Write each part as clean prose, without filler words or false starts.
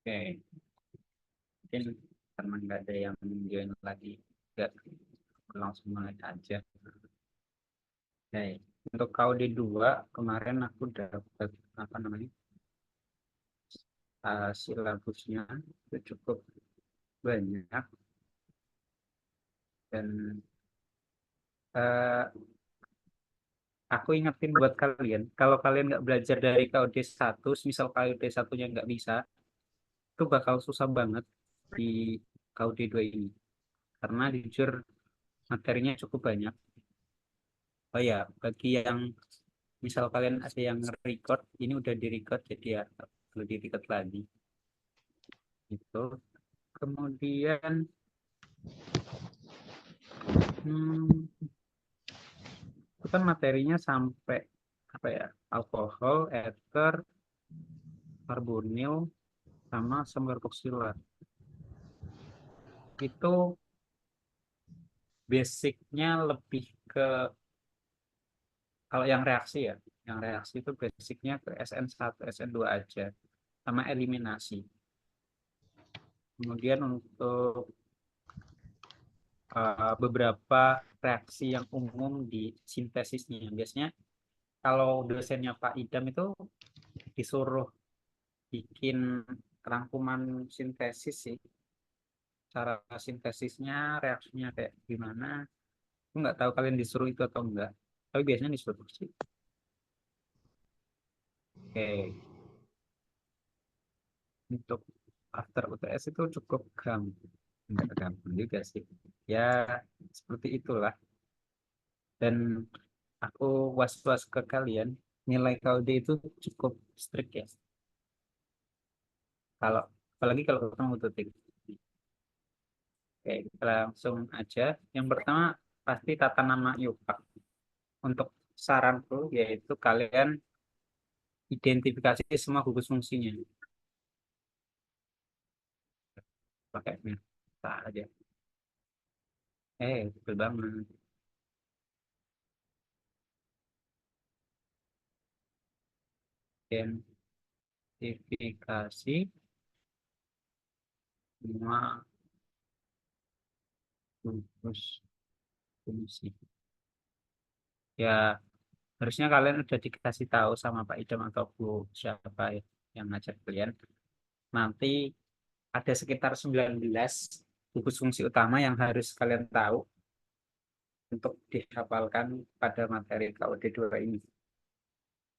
Oke, mungkin karena nggak ada yang join lagi, nggak langsung mulai aja. Oke, untuk KUD 2 kemarin aku dapat apa namanya silabusnya itu cukup banyak dan eh, aku ingetin buat kalian, kalau kalian nggak belajar dari KUD 1, misal KUD 1-nya nggak bisa, itu bakal susah banget di KUD 2 ini. Karena jujur materinya cukup banyak. Oh ya, bagi yang misal kalian ada yang record, ini udah di record jadi ya perlu di record lagi. Gitu. Kemudian hmm, itu kan materinya sampai apa ya? Alkohol, ether, karbonil, sama asam karboksilat. Itu basicnya lebih ke kalau yang reaksi ya. Yang reaksi itu basicnya ke SN1, SN2 aja sama eliminasi. Kemudian untuk beberapa reaksi yang umum di sintesisnya. Biasanya kalau dosennya Pak Idam itu disuruh bikin rangkuman sintesis sih. Cara sintesisnya, reaksinya kayak gimana. Aku nggak tahu kalian disuruh itu atau enggak. Tapi biasanya disuruh sih. Oke, untuk after UTS itu cukup gampang. Enggak gampang juga sih. Ya, seperti itulah. Dan aku was-was ke kalian, nilai KUD itu cukup strict ya. Kalau apalagi kalau ketemu titik. Oke, kita langsung aja. Yang pertama pasti tata nama IUPAC. Untuk saranku yaitu kalian identifikasi semua gugus fungsinya. Pakai minta aja. Betul banget. Identifikasi semua gugus fungsi. Ya, harusnya kalian udah dikasih tahu sama Pak Idam atau Bu siapa ya yang ngajak kalian. Nanti ada sekitar 19 gugus fungsi utama yang harus kalian tahu untuk dihafalkan pada materi KUD 2 ini.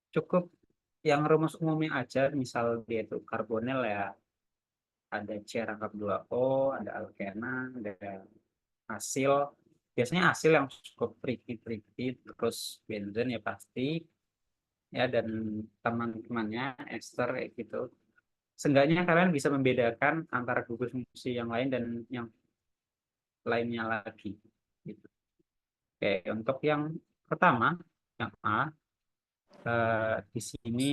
Cukup yang rumus umumnya aja, misal dia itu karbonil ya, ada C rangkap 2O, ada alkena, ada asil. Biasanya asil yang cukup tricky-tricky, terus benzen ya pasti, ya dan teman-temannya ester kayak gitu. Seenggaknya kalian bisa membedakan antara gugus fungsi yang lain dan yang lainnya lagi. Gitu. Oke, untuk yang pertama, yang A, di sini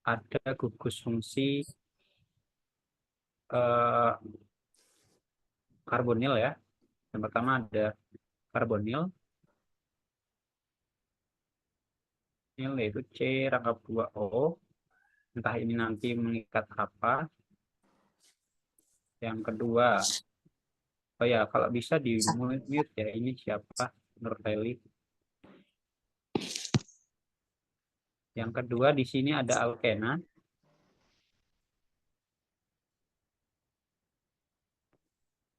ada gugus fungsi eh, karbonil ya. Yang pertama ada karbonil, ini yaitu C rangkap 2O. Entah ini nanti mengikat apa. Yang kedua, oh ya kalau bisa di mute ya, ini siapa? Nur Feli. Yang kedua di sini ada alkena.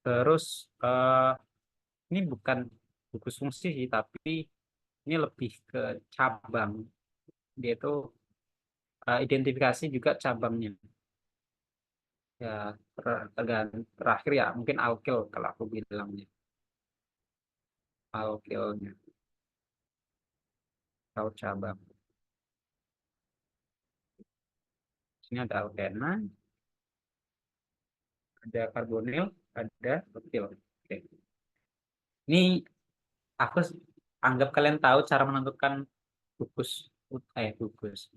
Terus ini bukan gugus fungsi sih, tapi ini lebih ke cabang. Dia itu identifikasi juga cabangnya. Ya, terakhir ya mungkin alkil kalau aku bilangnya. Alkilnya atau cabang. Sini ada alkena, ada karbonil, ada alkil. Oke. Ini aku anggap kalian tahu cara menentukan gugus gugus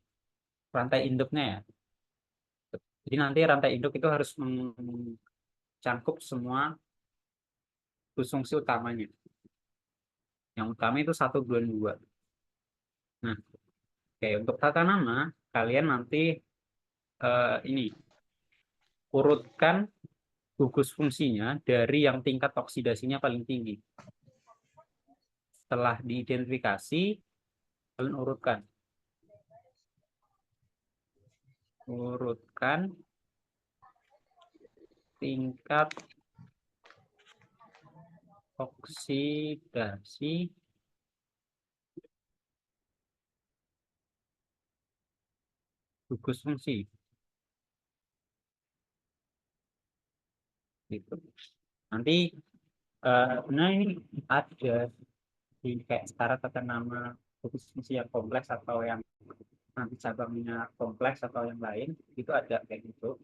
rantai induknya ya. Jadi nanti rantai induk itu harus mencangkup semua fungsi utamanya. Yang utama itu 1, 2, 2. Nah, oke untuk tata nama kalian nanti ini. urutkan gugus fungsinya dari yang tingkat oksidasinya paling tinggi. Setelah diidentifikasi, kalian urutkan tingkat oksidasi gugus fungsi. Gitu. Nanti nah ini ada di kayak sekarang kata nama gugus fungsi yang kompleks atau yang nanti cabangnya kompleks atau yang lain itu ada kayak gitu.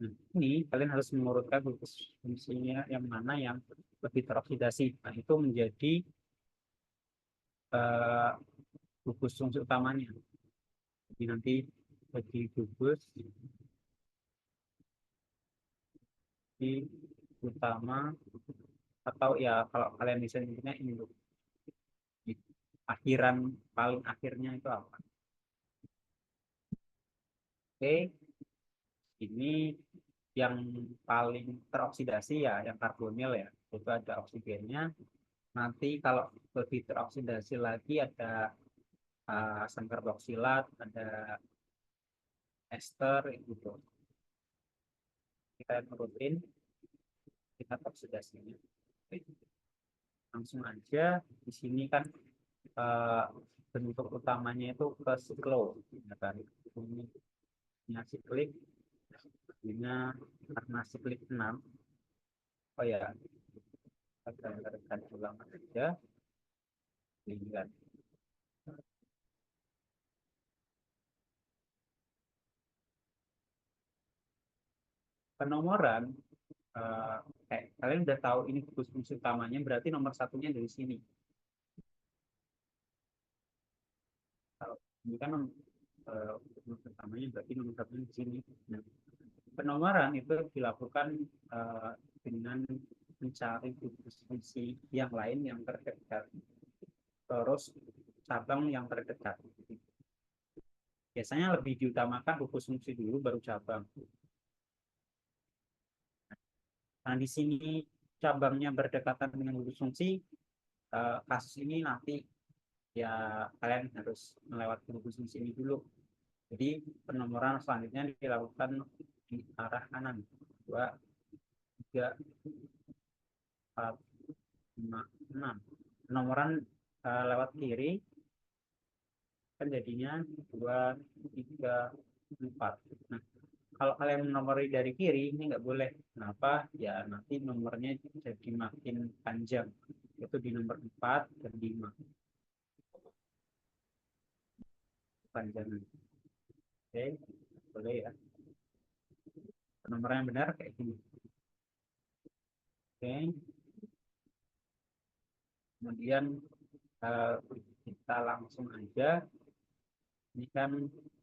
Nah, ini kalian harus mengurutkan gugus fungsinya yang mana yang lebih teroksidasi. Nah, itu menjadi uh, gugus fungsi utamanya. Jadi nanti bagi gugus di utama atau ya kalau kalian bisa nyebutnya ini di akhiran paling akhirnya itu apa? Oke, ini yang paling teroksidasi ya yang karbonil ya itu ada oksigennya. Nanti kalau lebih teroksidasi lagi ada asam karboksilat, ada ester gitu. Kita nurutin tingkat oksidasinya. Langsung aja di sini kan uh, bentuk utamanya itu ke siklo, ya kan? Ini siklik, ini karena siklik 6. Oh ya, kita gambarkan ulang aja. Lihat penomoran, kayak kalian udah tahu ini fungsi utamanya, berarti nomor satunya dari sini. Kalau ini kan nomor pertamanya berarti nomor satunya di sini. Nah, penomoran itu dilakukan dengan mencari fungsi yang lain yang terdekat, terus cabang yang terdekat. Biasanya lebih diutamakan gugus fungsi dulu baru cabang. Nah, di sini cabangnya berdekatan dengan gugus fungsi, kasus ini nanti ya kalian harus melewati gugus fungsi ini dulu. Jadi penomoran selanjutnya dilakukan di arah kanan. 2, 3, 4, 5, 6. Penomoran lewat kiri kan jadinya 2, 3, 4. Nah, kalau kalian menomori dari kiri ini nggak boleh. Kenapa? Ya nanti nomornya jadi makin panjang. Itu di nomor 4 dan 5 panjangnya. Oke, boleh ya. Nomor yang benar kayak gini. Oke, kemudian uh, kita langsung aja. Ini kan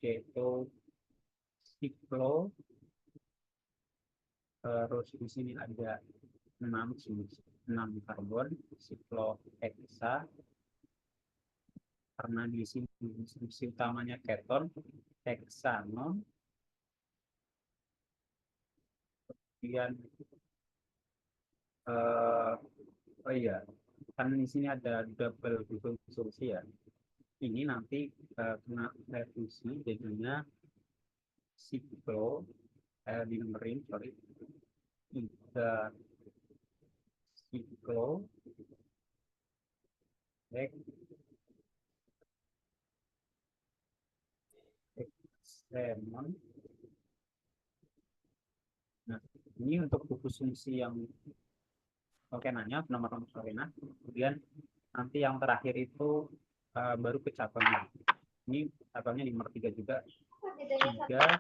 yaitu siklo, terus di sini ada 6 karbon, siklo heksa, karena di sini fungsi utamanya keton, heksanon, kemudian oh iya, kan di sini ada double fungsi ya. Ini nanti kena revisi jadinya siklo di numerin sorry 3 siklo heksanon. Nah, ini untuk gugus fungsi yang oke nanya nomor-nomor Sorena. Kemudian nanti yang terakhir itu baru ke cabangnya. Ini cabangnya di nomor 3 juga. 3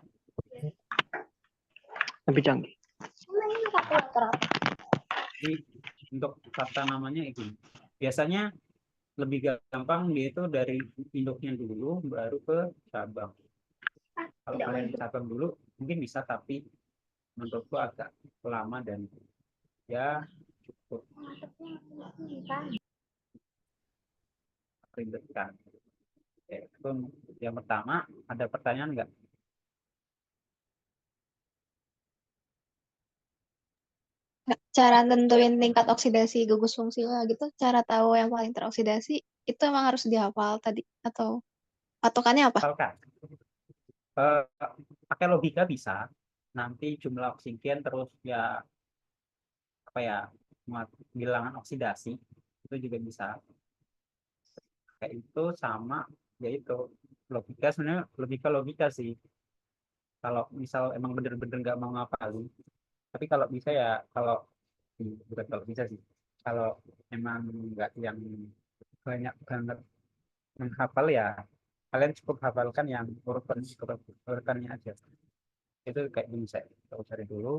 lebih canggih. Jadi untuk kata namanya itu. Biasanya lebih gampang dia itu dari induknya dulu baru ke cabang. Kalau kalian cabang dulu mungkin bisa, tapi menurutku agak lama dan ya cukup ribet kan. Itu yang pertama. Ada pertanyaan nggak? Cara tentuin tingkat oksidasi gugus fungsinya gitu, cara tahu yang paling teroksidasi itu emang harus dihafal tadi atau patokannya apa? Misalkan eh, pakai logika bisa, nanti jumlah oksigen terus ya apa ya bilangan oksidasi itu juga bisa kayak itu sama yaitu logika sebenarnya lebih ke logika sih kalau misal emang bener-bener nggak mau ngapalin tapi kalau bisa ya kalau bukan kalau bisa sih kalau emang nggak yang banyak banget menghafal ya kalian cukup hafalkan yang urutannya aja itu kayak bisa kita cari dulu.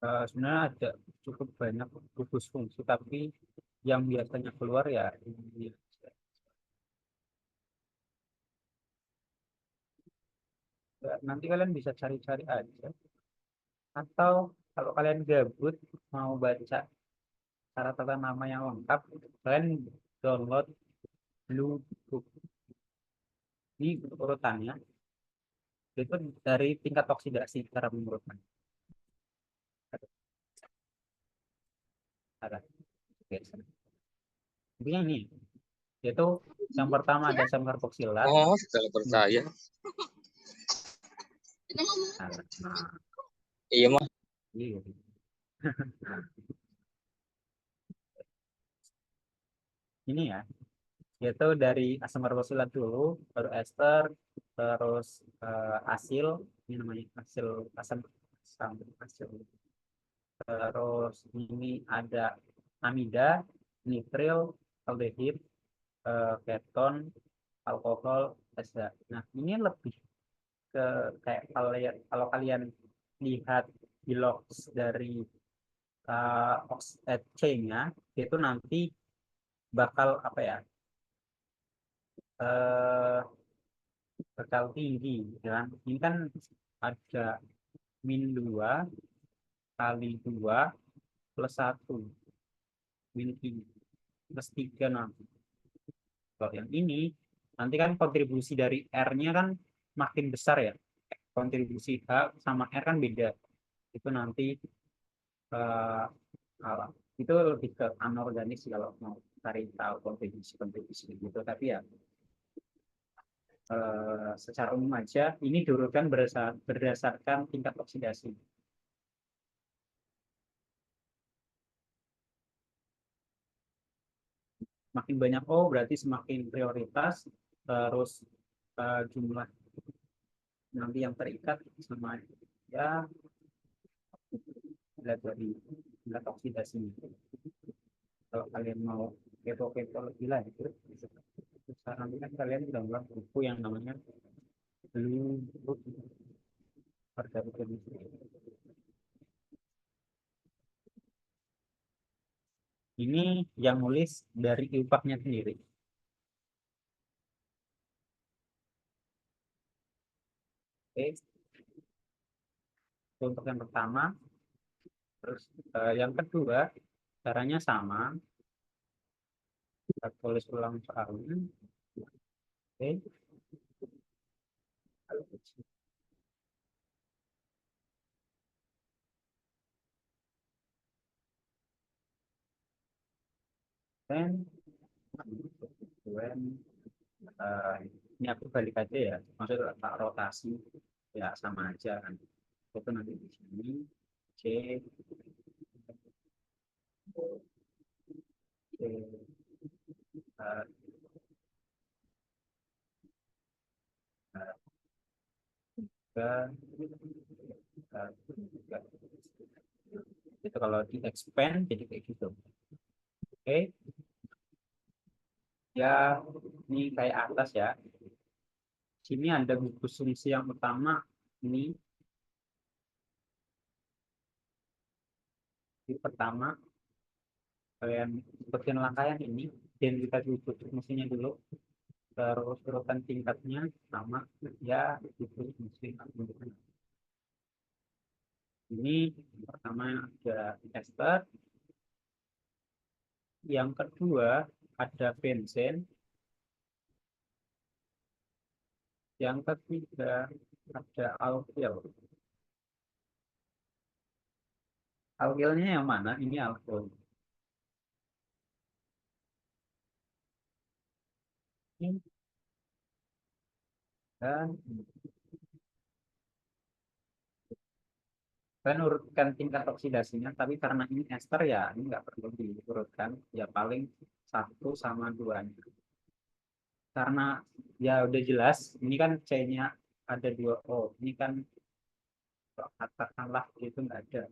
Sebenarnya ada cukup banyak gugus fungsi tapi yang biasanya keluar ya ini. Ya, nanti kalian bisa cari-cari aja atau kalau kalian gabut mau baca cara tata nama yang lengkap kalian download Blue Book ini urutannya itu dari tingkat oksidasi cara mengurutkan cara biasa. Intinya ini yaitu yang pertama ada asam karboksilat. Oh, sudah percaya. Nah, nah, Iya mah. ini, ini ya yaitu dari asam karboksilat dulu baru ester terus asil ini namanya asil asam asam asil terus ini ada amida nitril aldehid keton alkohol ester. Nah ini lebih ke kayak kalau kalian lihat di logs dari C-nya itu nanti bakal apa ya eh, bakal tinggi ya kan? Ini kan ada min 2 kali 2 plus 1 min 3 plus 3 nanti. Kalau yang ini nanti kan kontribusi dari R-nya kan makin besar ya. Kontribusi H sama R kan beda. Itu nanti eh, itu lebih ke anorganik sih kalau mau cari tahu kontribusi-kontribusi gitu. Tapi ya secara umum aja ini diurutkan berdasarkan tingkat oksidasi. Makin banyak O berarti semakin prioritas, terus jumlah nanti yang terikat sama ya lihat dari tingkat oksidasi. Kalau kalian mau kepo-kepo lebih lanjut, nanti kan kalian sudah mulai buku yang namanya Blue Book harga produksi. Ini yang nulis dari IUPAC-nya sendiri. Oke, untuk yang pertama, terus yang kedua caranya sama, kita tulis ulang soalnya. Oke, dan eh, ini aku balik aja ya, maksudnya tak rotasi ya sama aja kan. Itu nanti di sini C, C, eh, itu kalau di expand jadi kayak gitu. Oke, ya ini kayak atas ya. Sini ada gugus fungsi yang utama ini di pertama kalian ikutin langkah yang ini identitas mesinnya dulu, terus urutan tingkatnya sama ya itu mesin. Ini pertama ada ester, yang kedua ada benzen, yang ketiga ada alkyl. Alkylnya yang mana? Ini alkyl. Dan saya urutkan tingkat oksidasinya, tapi karena ini ester ya ini nggak perlu diurutkan, ya paling 1 sama 2. Karena ya udah jelas, ini kan C-nya ada 2O, ini kan katakanlah itu nggak ada.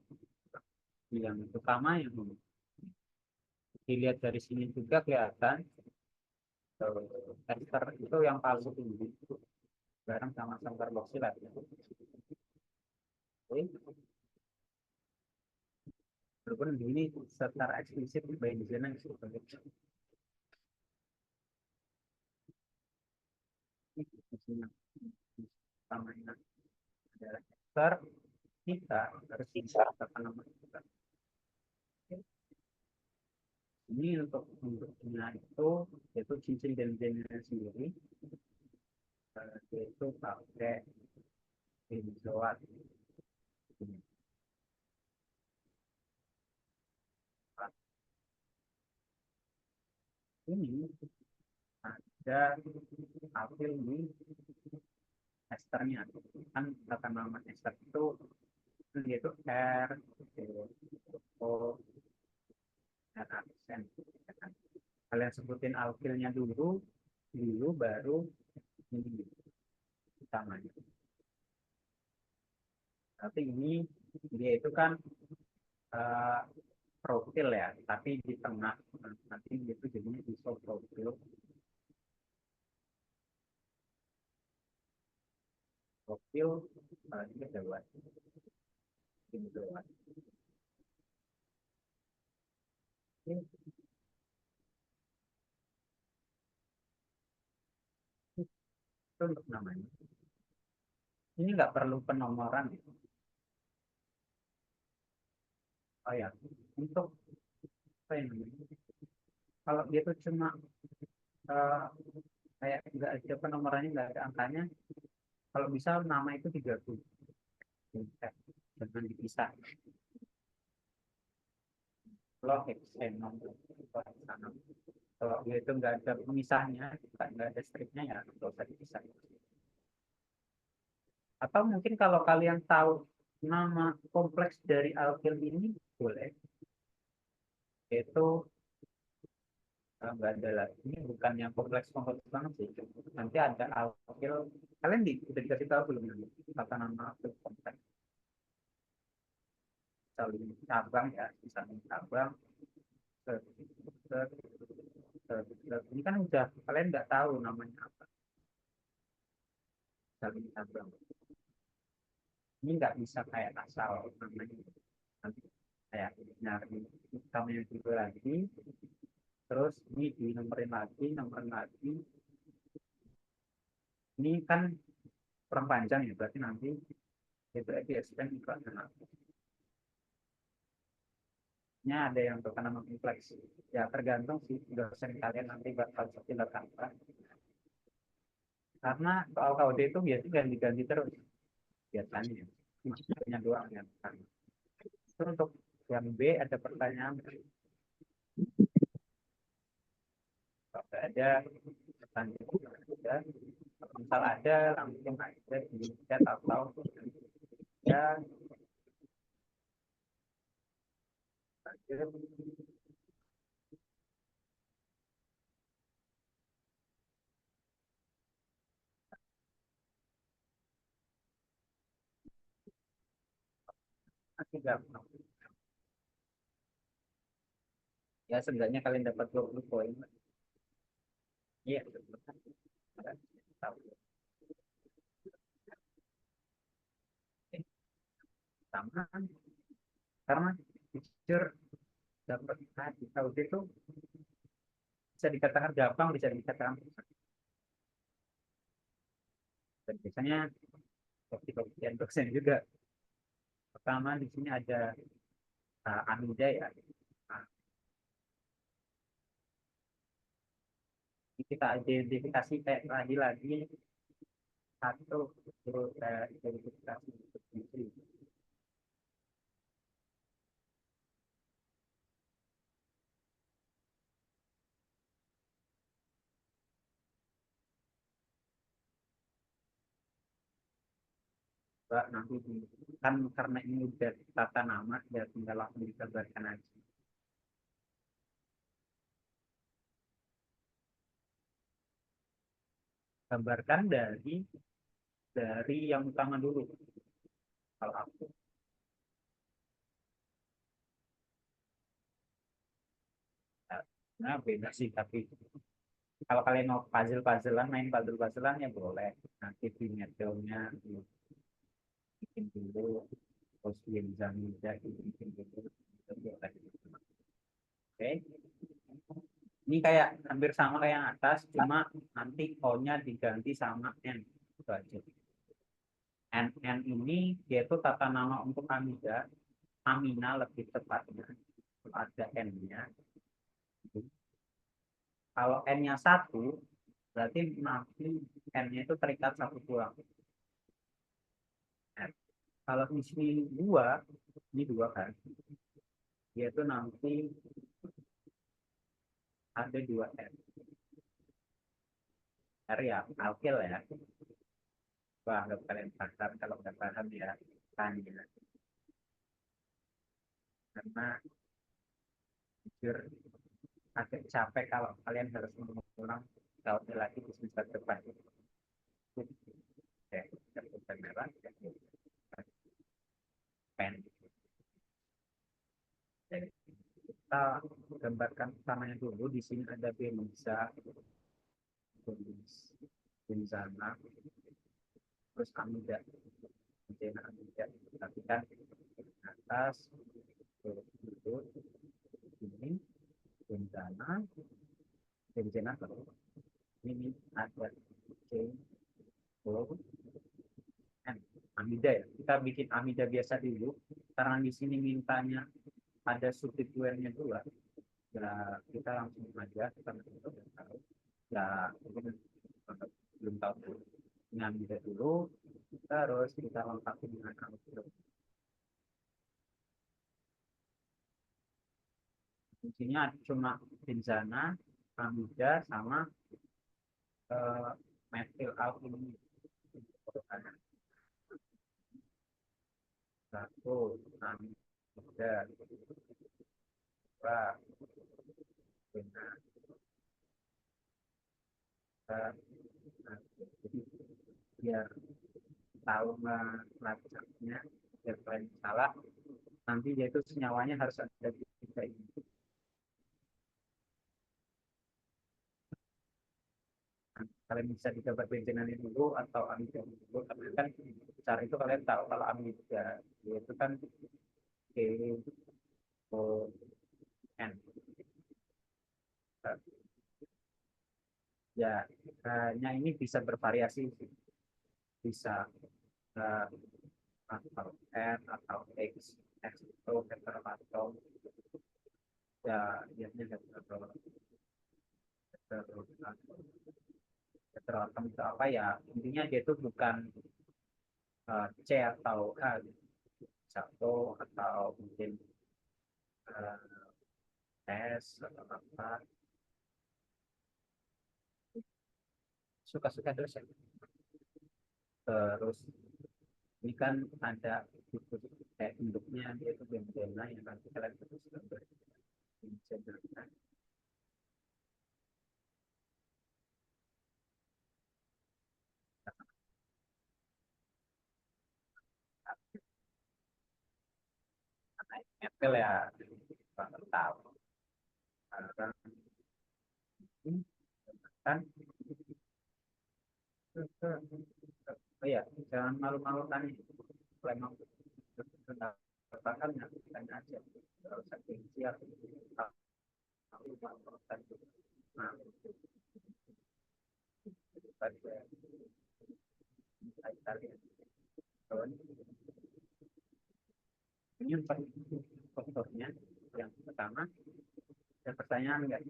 Yang utama yang dilihat dari sini juga kelihatan ester itu yang paling tinggi bareng sama karboksilat. Walaupun ini secara eksplisit benzennya sebagai utamanya adalah ester, kita harus bisa apa namanya. Ini untuk bentuknya itu cincin benzennya sendiri, yaitu pakai benzoat. Ini ada hasil di esternya, kan kata nama ester itu yaitu R, O, dan aksen. Kalian sebutin alkilnya dulu baru ini utamanya. Tapi ini dia itu kan uh, profil ya, tapi di tengah nanti itu jadinya isoprofil. Profil ini jauhan. Ini jauhan. Itu untuk namanya. Ini nggak perlu penomoran. Oh ya, untuk apa ini? Kalau dia itu cuma uh, kayak nggak ada penomorannya, nggak ada angkanya, kalau bisa nama itu digabung, jangan dipisah. Kalau hexenon, kalau dia itu nggak ada pemisahnya, nggak ada stripnya ya nggak usah dipisah. Atau mungkin kalau kalian tahu nama kompleks dari alkyl ini boleh, yaitu nggak ada lagi. Ini bukan yang kompleks kompleks banget sih. Nanti ada alkyl. Kalian udah dikasih tahu belum nanti kata nama alkyl kompleks? Saling cabang ya, misalnya cabang. Ini kan udah kalian nggak tahu namanya apa. Saling cabang. Ini nggak bisa kayak asal namanya. Nanti kayak nyari namanya juga lagi. Terus ini di nomorin lagi. Ini kan kurang panjang ya, berarti nanti itu extend juga ada yang bukan nama kompleks. Ya tergantung sih dosen kalian nanti bakal tindakan apa. Karena soal KOD itu biasanya ganti-ganti terus biasanya. Maksudnya doang ya. Terus untuk yang B ada pertanyaan. Kalau ada pertanyaan, misal ada langsung aja di chat atau ya masih gampang. Ya seenggaknya kalian dapat 20 poin. Iya, sama karena jujur dapat di tahun itu Bisa dikatakan gampang, bisa dikatakan susah. Dan biasanya kopi-kopian dosen juga. Pertama di sini ada amida ya. Nah, kita identifikasi kayak lagi satu terus identifikasi substitusi. Nanti kan karena ini udah tata nama ya tinggal langsung digambarkan aja. Gambarkan dari yang utama dulu. Kalau aku nah beda sih, tapi kalau kalian mau puzzle-puzzlean, main puzzle-puzzlean ya boleh. Nanti di metodenya bikin dulu, terus bisa bikin dulu. Oke, ini kayak hampir sama kayak yang atas, cuma nanti O-nya diganti sama N. Itu aja. N ini yaitu tata nama untuk amida, amina lebih tepatnya. Ada N-nya. Kalau N-nya 1, berarti nanti N-nya itu terikat satu pulang. N. Kalau di sini 2, ini 2 kan, yaitu nanti ada 2 R. R ya, alkil ya. Wah, kalau kalian paham, kalau nggak paham ya tanya. Karena jujur agak capek kalau kalian harus mengulang tahun lagi di semester depan. Oke, kita merah, pen. Kita gambarkan utamanya dulu. Di sini ada benza, benzana, terus amida, benzena amida. Tapi kan atas itu ini benzana, benzena ini ada C, O, N, amida ya. Kita bikin amida biasa dulu. Karena di sini mintanya ada substituennya dua. Ya kita langsung aja, kita belum tahu. Ya mungkin belum tahu dulu. Ini amida dulu, terus kita lengkapi dengan amida. Fungsinya cuma benzana, amida, sama metil alkili. Satu amida, dua benar. Jadi biar tahu melacaknya, biar kalian salah, nanti dia itu senyawanya harus ada tiga ini. Kalian bisa digambar benzenannya dulu atau amida dulu, tapi kan cara itu kalian tahu kalau amida itu kan K O N. Ya, hanya ini bisa bervariasi, bisa atau N atau X, X itu heteroatom, ya biasanya heteroatom itu apa ya, intinya dia itu bukan C atau A gitu. Satu atau mungkin S atau apa, suka-suka dosen. Terus ini kan ada kayak induknya, dia itu benzena yang nanti kalian terus benzena. Metal ya nggak tahu kan kan oh ya jangan malu-malukan ini kalau emang pendapatan ya tanya aja, nggak usah gengsi atau nah pertanyaan enggak?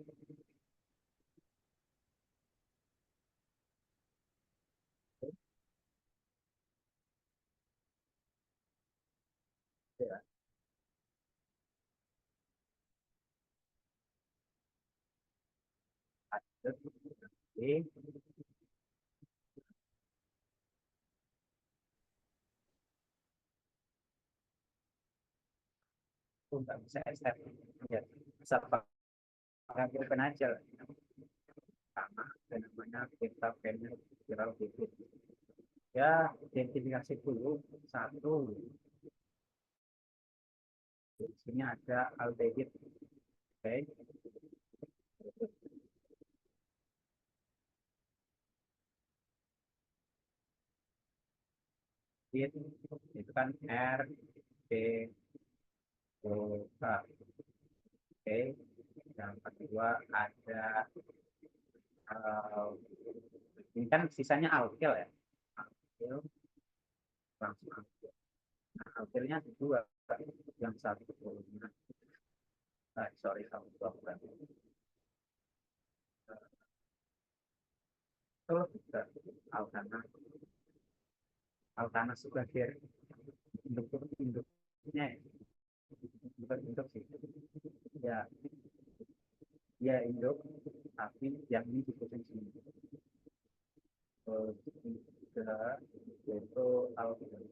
Ya. Oke. Nggak bisa step. Ya. Bisa pakai open aja lah. Sama dan namanya kita panel viral gitu. Ya, identifikasi dulu satu. Di sini ada aldehid. Oke. Itu kan R, B, O, K. Oke. Yang kedua ada uh, ini kan sisanya alkyl ya. Alkyl langsung alkyl. Nah, alkylnya ada dua. Yang satu sorry satu bukan. Itu juga alkana. Alkana sebagai induknya ya. Bukan induk sih. Ya, ya induk tapi yang ini di posisi tiga yaitu alkyl.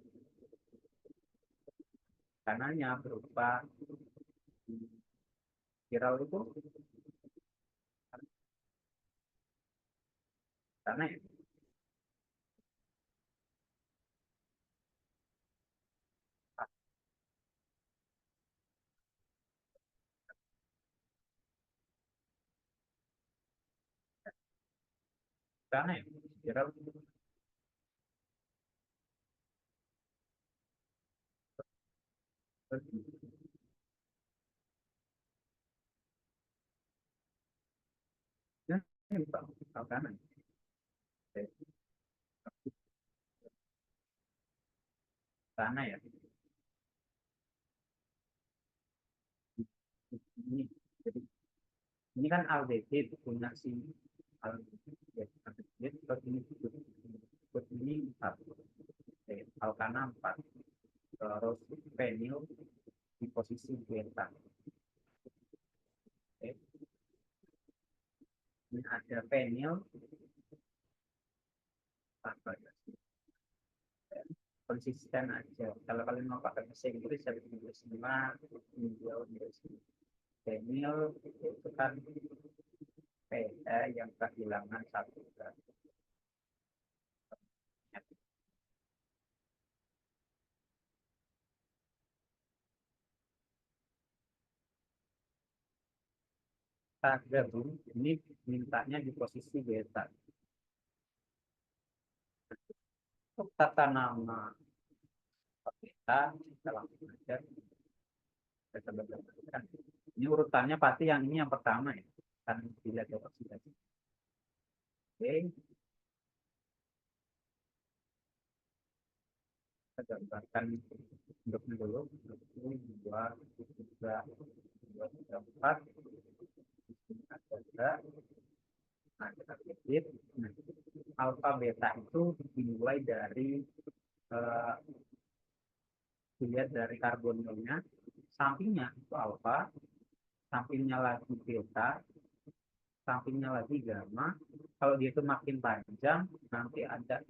Kanannya berupa viral itu karena ya, karena ya, viral ya, karena karena ya ini jadi ini kan aldehid punya si aldehid terus ini 4 alkana 4 terus penil di posisi beta. Ini ada penil apa ya, konsisten aja. Kalau kalian mau pakai bahasa Inggris ya Inggris semua Inggris penil itu kan PA yang kehilangan satu. Kita gabung ini mintanya di posisi beta. Untuk tata nama beta kita langsung aja kita berdasarkan. Ini urutannya pasti yang ini yang pertama ya kan dilihat dari oksidasi. Oke, kita gambarkan bentuknya dulu. 2, 3, 4. Ada nah, kita edit. Nah, alfa beta itu dimulai dari dilihat dari karbonilnya, sampingnya itu alfa, sampingnya lagi beta, sampingnya lagi gamma. Kalau dia itu makin panjang, nanti ada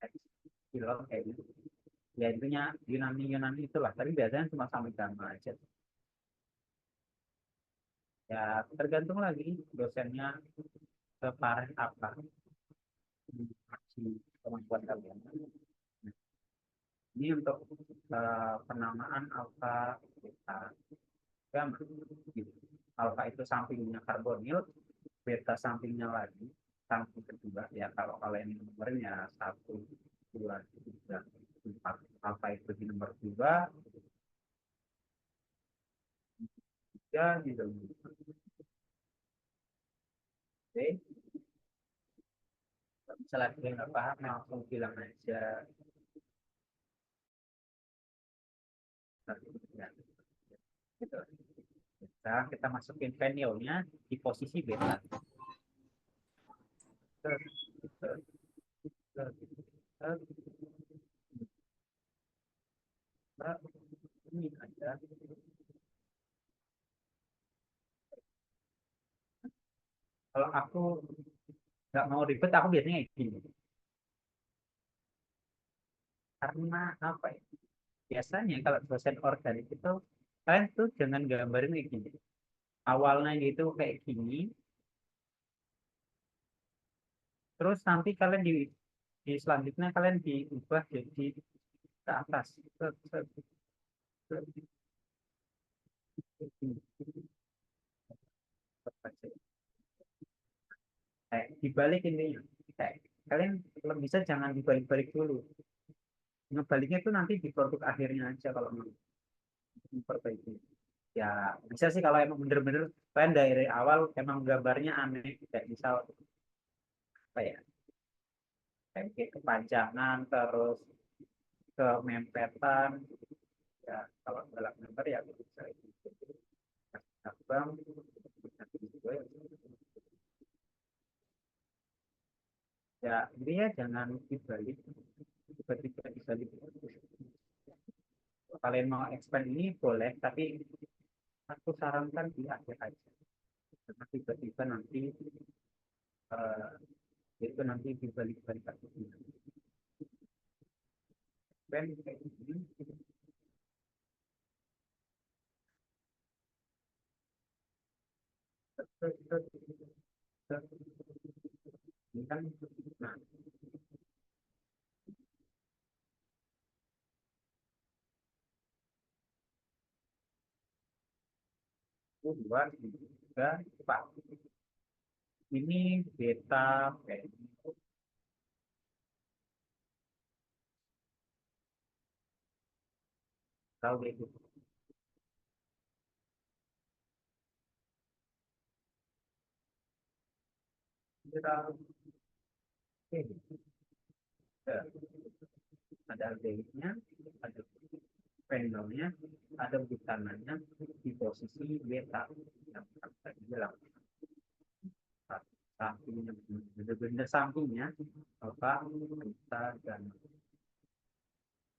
epsilon kayak gitu. Ya intinya Yunani itulah, tapi biasanya cuma sampai gamma aja. Ya tergantung lagi dosennya separah apa kemampuan kalian. Nah, ini untuk penamaan alfa beta gamma. Gitu. Alfa itu sampingnya karbonil, beta sampingnya lagi, samping kedua ya kalau kalian nomornya 1, 2, 3, 4, alfa itu di nomor 2, 3 di nomor 4. Oke, misalnya kalian nggak paham langsung bilang aja. Gitu. Kita Sekarang kita masukin penilnya di posisi beta. Ini ada. Kalau aku nggak mau ribet, aku biasanya kayak gini. Karena apa ya? Biasanya kalau dosen organik itu kalian tuh jangan gambarin kayak gini. Awalnya gitu kayak gini, terus nanti kalian di selanjutnya kalian diubah jadi ke atas. Dibalik intinya. Kalian kalau bisa jangan dibalik-balik dulu. Ngebaliknya tuh nanti di produk akhirnya aja kalau mau memperbaiki. Ya bisa sih kalau emang bener-bener kalian dari awal emang gambarnya aneh, kayak misal apa ya, kayak kepanjangan terus kemempetan. Ya kalau dalam gambar ya bisa itu abang ya ini ya jangan dibalik tiba-tiba dibalik. Kalian mau expand ini boleh, tapi aku sarankan di akhir aja karena tiba-tiba nanti eh, itu nanti dibalik-balik lagi. Ben kayak gini, ini kan, nah, dua, tiga, empat. Ini beta kayak tahu kayak gitu. Beta, oke. Ya, ada aldehyde-nya, ada fenolnya, ada butanannya di posisi beta yang tadi bilang sampingnya bener-bener sampingnya apa kita dan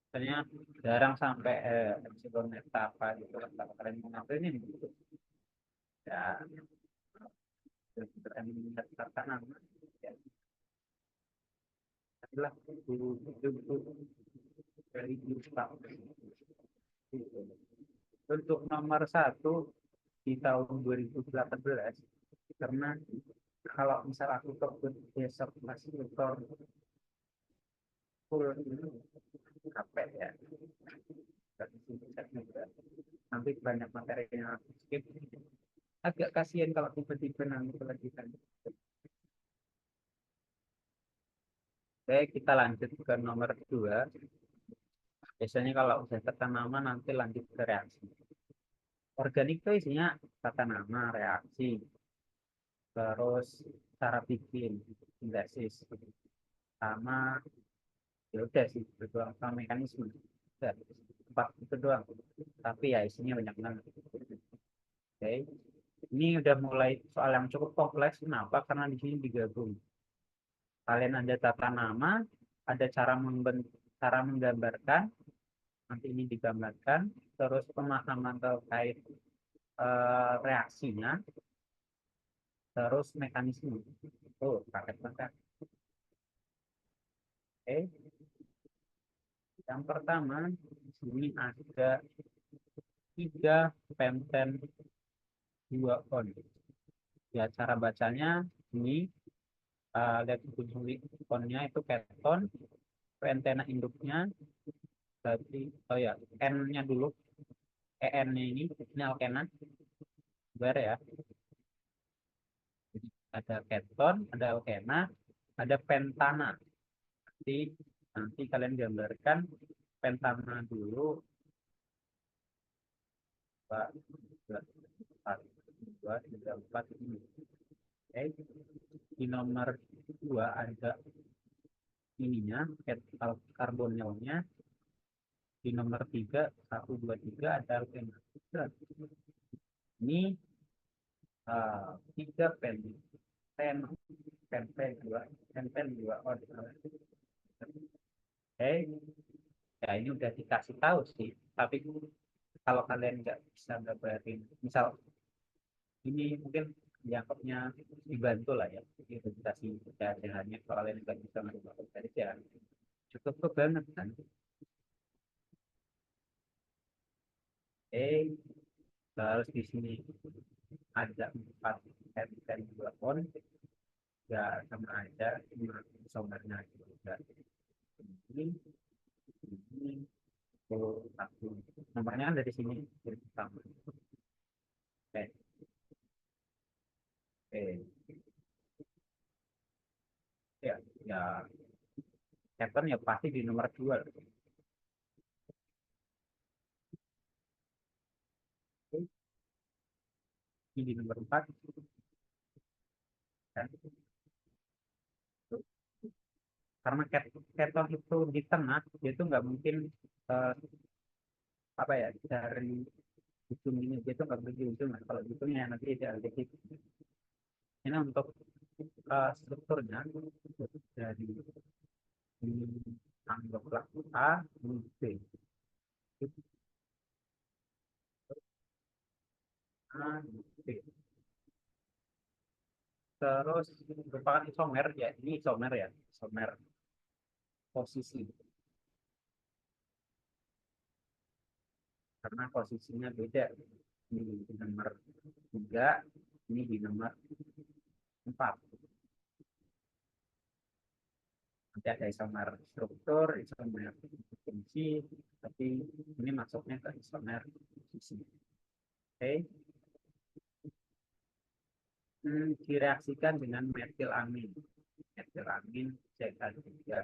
misalnya jarang sampai epsilon eta apa gitu kan kalau kalian mau ngambil ini gitu ya benar kata nama ya adalah guru itu dari Gustav. Untuk nomor satu di tahun 2018 karena kalau misal aku kebut besok masih tutor full ini capek ya nanti banyak materi yang aku skip agak kasihan kalau tiba-tiba nanti kelanjutan. Oke kita lanjut ke nomor 2. Biasanya kalau udah tata nama nanti lanjut ke reaksi. Organik itu isinya tata nama, reaksi, terus cara bikin, sintesis, sama ya udah sih itu doang sama mekanisme. Udah, 4 itu doang. Tapi ya isinya banyak banget. Oke. Ini udah mulai soal yang cukup kompleks. Kenapa? Karena di sini digabung. Kalian ada tata nama, ada cara menggambarkan, nanti ini digambarkan, terus pemahaman terkait reaksinya, terus mekanisme. Tuh, paket banget. Oke. Yang pertama, di sini ada 3 penten 2 on. Ya, cara bacanya ini lihat ujung ikonnya itu keton, antena induknya berarti oh ya N-nya dulu, EN-nya ini alkena, bar ya. Jadi ada keton, ada alkena, ada pentana. Nanti kalian gambarkan pentana dulu, dua, dua, empat, dua, tiga, empat ini. Oke. Di nomor 2 ada ininya, karbonilnya. Di nomor 3, 1, 2, 3 ada alkena. Ini 3 pen, pen, pen 2, pen 2 oke, ya ini udah dikasih tahu sih, tapi kalau kalian nggak bisa gambarin, misal ini mungkin dianggapnya dibantu lah ya, itu dikasih jalannya, kalau kalian nggak bisa merubah dari ya cukup banget kan. Terus di sini ada 4 dan 2 on, ya sama aja, sombanya juga ini ini satu nomornya kan dari sini dari pertama. Oke, oke. Ya, ya pattern ya pasti di nomor 2. Ini di nomor 4 kan? Karena keton itu di tengah, dia itu nggak mungkin eh, apa ya, dari ujung ini dia itu nggak berhenti ujung. Nah, kalau ujungnya nanti dia ada gitu. Ini untuk strukturnya dari anggaplah A ini B. A B. Terus merupakan isomer ya, ini isomer ya, isomer posisi, karena posisinya beda, ini di nomor 3, ini di nomor 4. Nanti ada isomer struktur, isomer fungsi, tapi ini masuknya ke isomer posisi. Oke. Direaksikan dengan metilamin. Metilamin CH3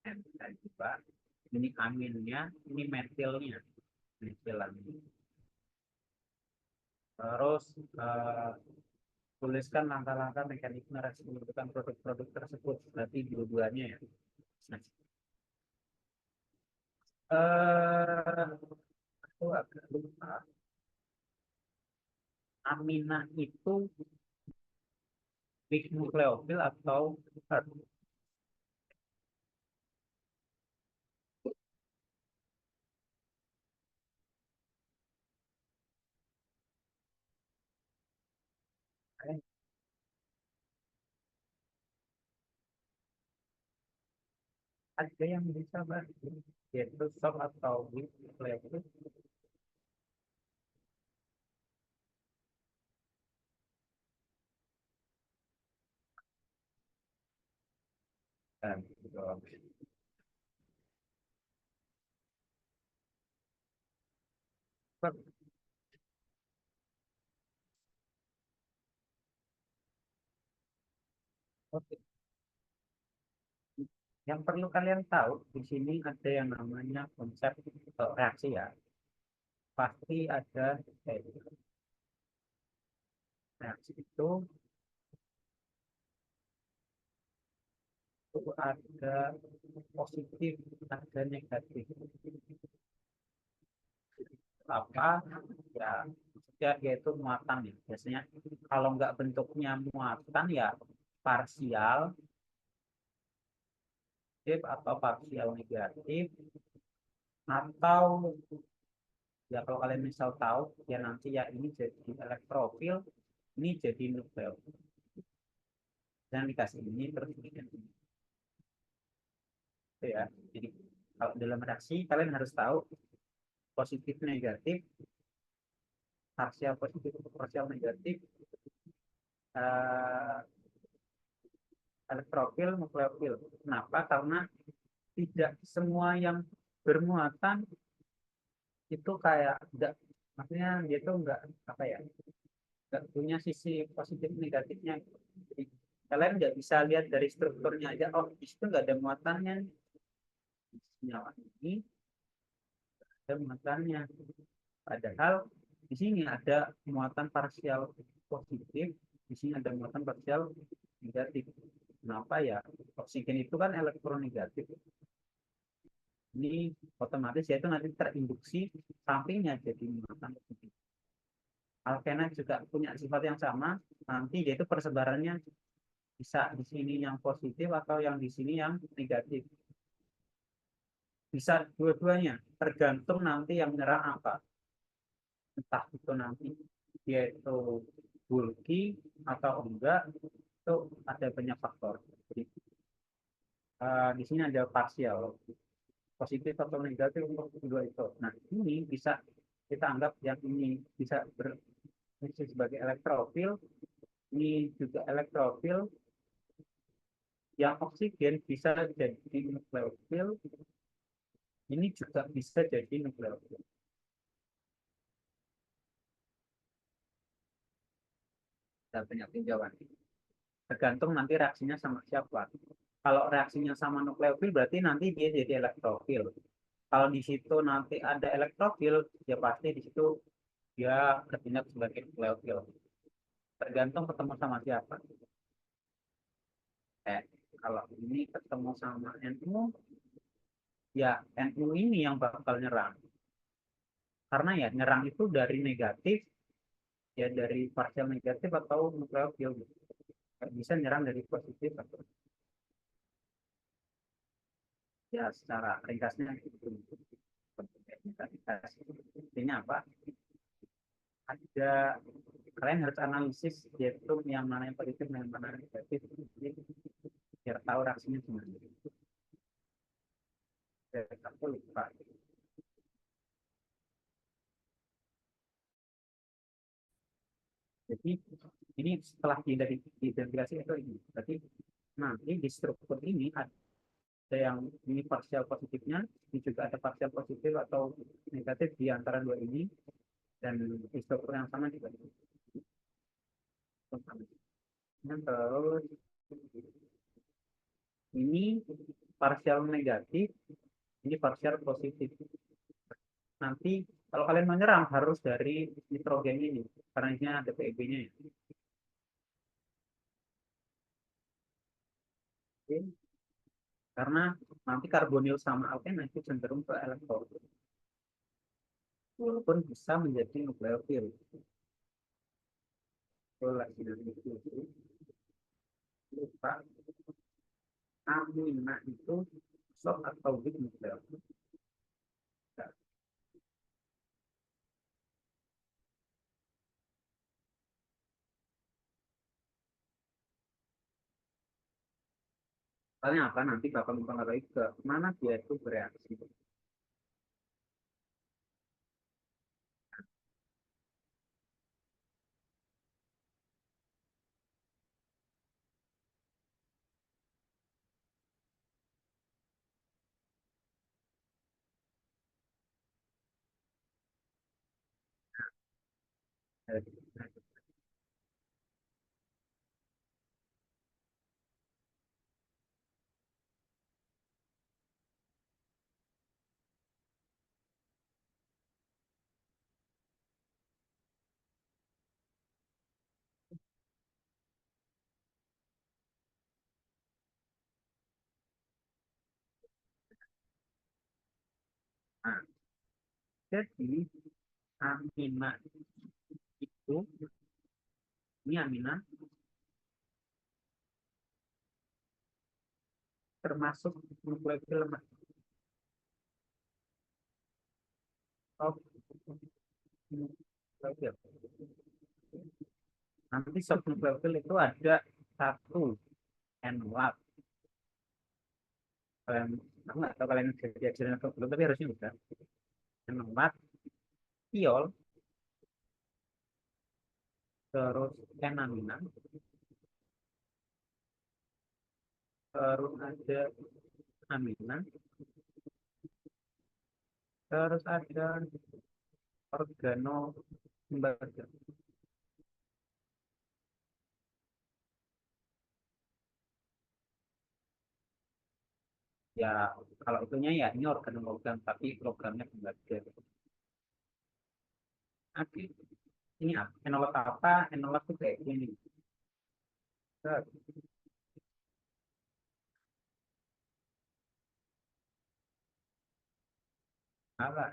NH2. Ini aminnya, ini metilnya, metilamin. Terus tuliskan langkah-langkah mekanisme reaksi pembentukan produk-produk tersebut. Berarti dua-duanya ya. Nah, aku agak lupa. Aminah itu mixed nukleofil atau hard? Ada yang bisa bantu, yaitu soft atau weak nukleofil. Dan oke. Yang perlu kalian tahu di sini ada yang namanya konsep reaksi ya. Pasti ada reaksi itu ada positif, ada negatif. Apa ya? Ya yaitu muatan ya. Biasanya kalau nggak bentuknya muatan ya parsial positif atau parsial negatif, atau ya kalau kalian misal tahu ya nanti ya ini jadi elektrofil, ini jadi nukleofil, dan dikasih ini terus ini itu ya. Jadi kalau dalam reaksi kalian harus tahu positif negatif, parsial positif atau parsial negatif, eh, elektrofil nukleofil. Kenapa? Karena tidak semua yang bermuatan itu kayak enggak, maksudnya dia tuh enggak apa ya, enggak punya sisi positif negatifnya. Jadi, kalian nggak bisa lihat dari strukturnya aja, oh di situ nggak ada muatannya, senyawa ini ada muatannya, padahal di sini ada muatan parsial positif, di sini ada muatan parsial negatif. Kenapa ya? Oksigen itu kan elektronegatif, ini otomatis yaitu nanti terinduksi sampingnya jadi muatan positif. alkena juga punya sifat yang sama, nanti dia itu persebarannya bisa di sini yang positif atau yang di sini yang negatif. Bisa dua-duanya, tergantung nanti yang nyerang apa. Entah itu nanti dia itu bulky atau enggak, itu ada banyak faktor. Jadi di sini ada parsial, positif atau negatif untuk kedua itu. Nah, ini bisa kita anggap yang ini bisa berfungsi sebagai elektrofil, ini juga elektrofil, yang oksigen bisa jadi nukleofil, ini juga bisa jadi nukleofil. Ada banyak tinjauan. Tergantung nanti reaksinya sama siapa. Kalau reaksinya sama nukleofil berarti nanti dia jadi elektrofil. Kalau di situ nanti ada elektrofil, ya pasti di situ dia bertindak sebagai nukleofil. Tergantung ketemu sama siapa. Kalau ini ketemu sama NU, ya NU ini yang bakal nyerang. Karena ya nyerang itu dari negatif, ya dari partial negatif atau nukleofil. Bisa nyerang dari positif atau ya secara ringkasnya gitu. Intinya apa? Ada kalian harus analisis yaitu yang mana yang positif dan yang mana yang negatif biar tahu reaksinya gimana. Aku lupa. Jadi ini setelah diidentifikasi itu ini. Berarti nanti di struktur ini ada yang ini parsial positifnya, ini juga ada parsial positif atau negatif di antara dua ini, dan di struktur yang sama juga. Terus ini parsial negatif, ini parsial positif. Nanti kalau kalian menyerang harus dari nitrogen ini, karena ini ada PEB-nya ya. Oke. Karena nanti karbonil sama alkena itu cenderung ke elektrofil. Walaupun bisa menjadi nukleofil. Lagi itu lupa amina itu soft atau weak nukleofil. Soalnya apa nanti bakal mempengaruhi ke mana dia itu bereaksi. Nah, jadi amina itu ini amina termasuk nukleofil lemak. Oh, nukleofil. Nanti soft nukleofil itu ada satu NWAP. Kalian, aku nggak tahu kalian sudah diajarin atau belum, tapi harusnya udah. NWAP, tiol, terus enamina, terus ada amina, terus ada organo lembaga. Ya kalau itunya ya ini organo logam, tapi logamnya lembaga. Oke, ini apa? Enolog apa? Enolog itu kayak gini. Apa?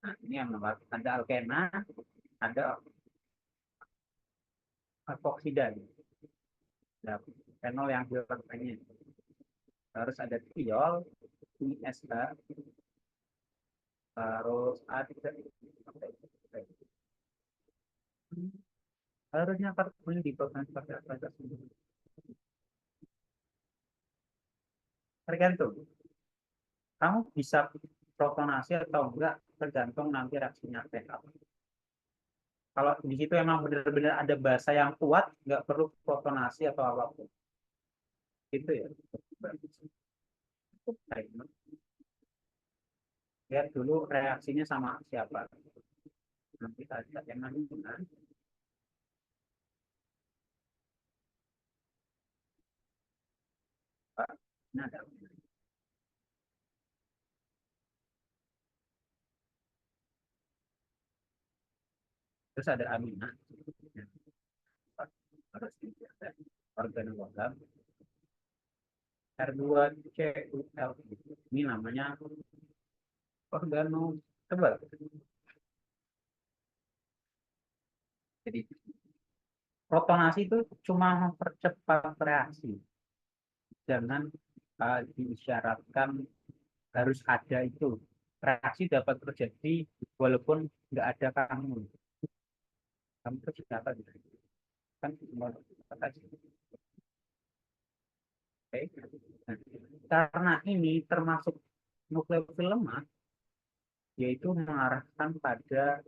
Nah, ini yang ada alkena, ada alkoksida. Nah, fenol yang biologanya. Harus ada tiol, ISH, terus ada harusnya kartunya di program pakai apa tergantung kamu bisa protonasi atau enggak tergantung nanti reaksinya pH. Kalau di situ emang benar-benar ada bahasa yang kuat, nggak perlu protonasi atau apapun. Itu ya. Lihat dulu reaksinya sama siapa. Nanti kita yang mana. Nah, ada. Terus ada amina. Harus ada organologam. R2CuL. Ini namanya organo tebal. Jadi protonasi itu cuma mempercepat reaksi. Jangan diisyaratkan harus ada itu. Reaksi dapat terjadi walaupun nggak ada kamu. Kamu terus apa gitu? Kan cuma okay. Nah, karena ini termasuk nukleofil lemah, yaitu mengarahkan pada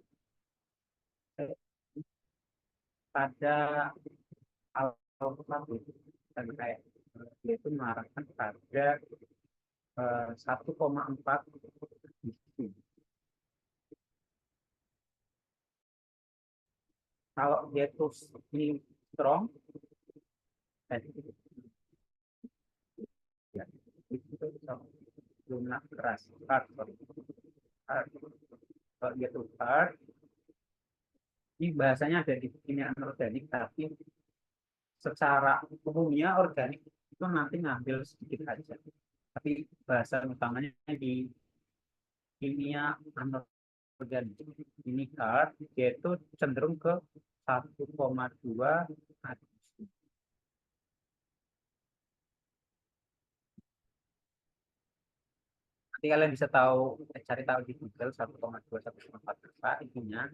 alkohol dan kayak yaitu mengarahkan pada 1,4 kalau dia itu ini strong ya, itu lunak keras hard, hard. Kalau dia itu hard ini bahasanya ada di kimia anorganik tapi secara umumnya organik itu nanti ngambil sedikit aja tapi bahasa utamanya di kimia anorganik ini hard yaitu cenderung ke 1,2. Nanti kalian bisa tahu cari tahu di Google 1,2 1,4 apa intinya.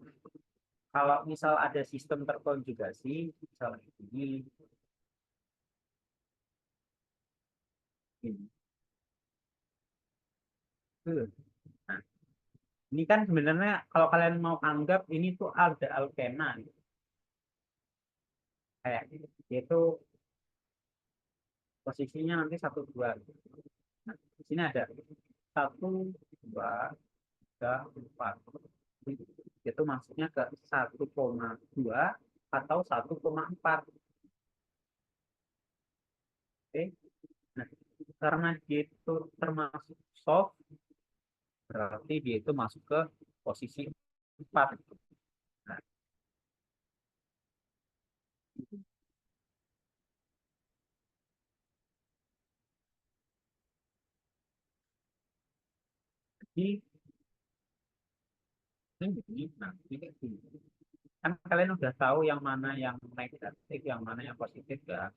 Kalau misal ada sistem terkonjugasi, misalnya ini. Nah, ini kan sebenarnya kalau kalian mau anggap ini tuh ada alkena, kayak yaitu posisinya nanti 1 2. Nah, di sini ada 1 2 3 4. Itu maksudnya ke 1,2 atau 1,4. Oke. Nah, karena dia itu termasuk soft, berarti dia itu masuk ke posisi 4. Nah, jadi ini kan kalian udah tahu yang mana yang negatif, yang mana yang positif ya,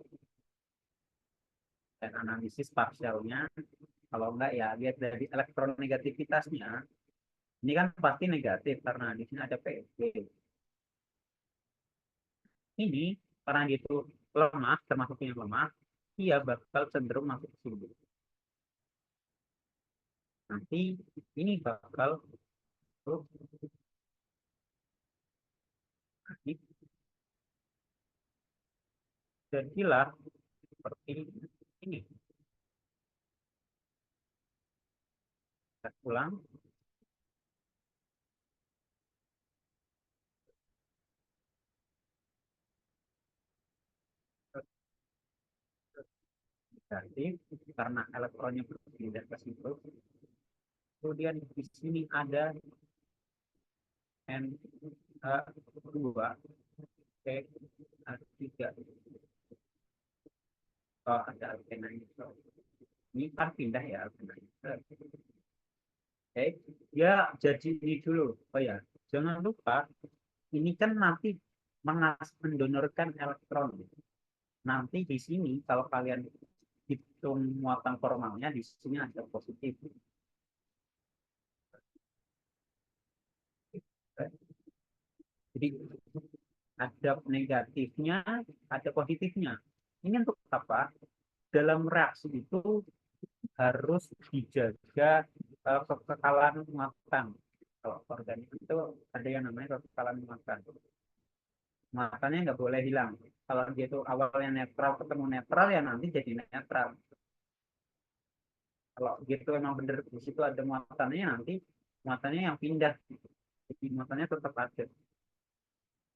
dan analisis parsialnya. Kalau enggak ya lihat dari elektronegativitasnya. Ini kan pasti negatif karena di sini ada PSB. Ini karena itu lemah, termasuk yang lemah, ia bakal cenderung masuk ke sini. Nanti ini bakal jadilah seperti ini. Kita ulang. Negatif karena elektronnya berpindah ke situ. Kemudian di sini ada N2, P3. Oh, ada alkenanya. Ini kan pindah ya alkenanya. Oke, ya jadi ini dulu. Oh ya, jangan lupa ini kan nanti mendonorkan elektron. Nanti di sini kalau kalian hitung muatan formalnya di sini ada positif. Jadi ada negatifnya, ada positifnya. Ini untuk apa? Dalam reaksi itu harus dijaga kekekalan muatan. Kalau organik itu ada yang namanya kekekalan muatan. Muatannya nggak boleh hilang. Kalau dia itu awalnya netral ketemu netral ya nanti jadi netral. Kalau gitu emang bener di situ ada muatannya nanti muatannya yang pindah. Jadi muatannya tetap ada.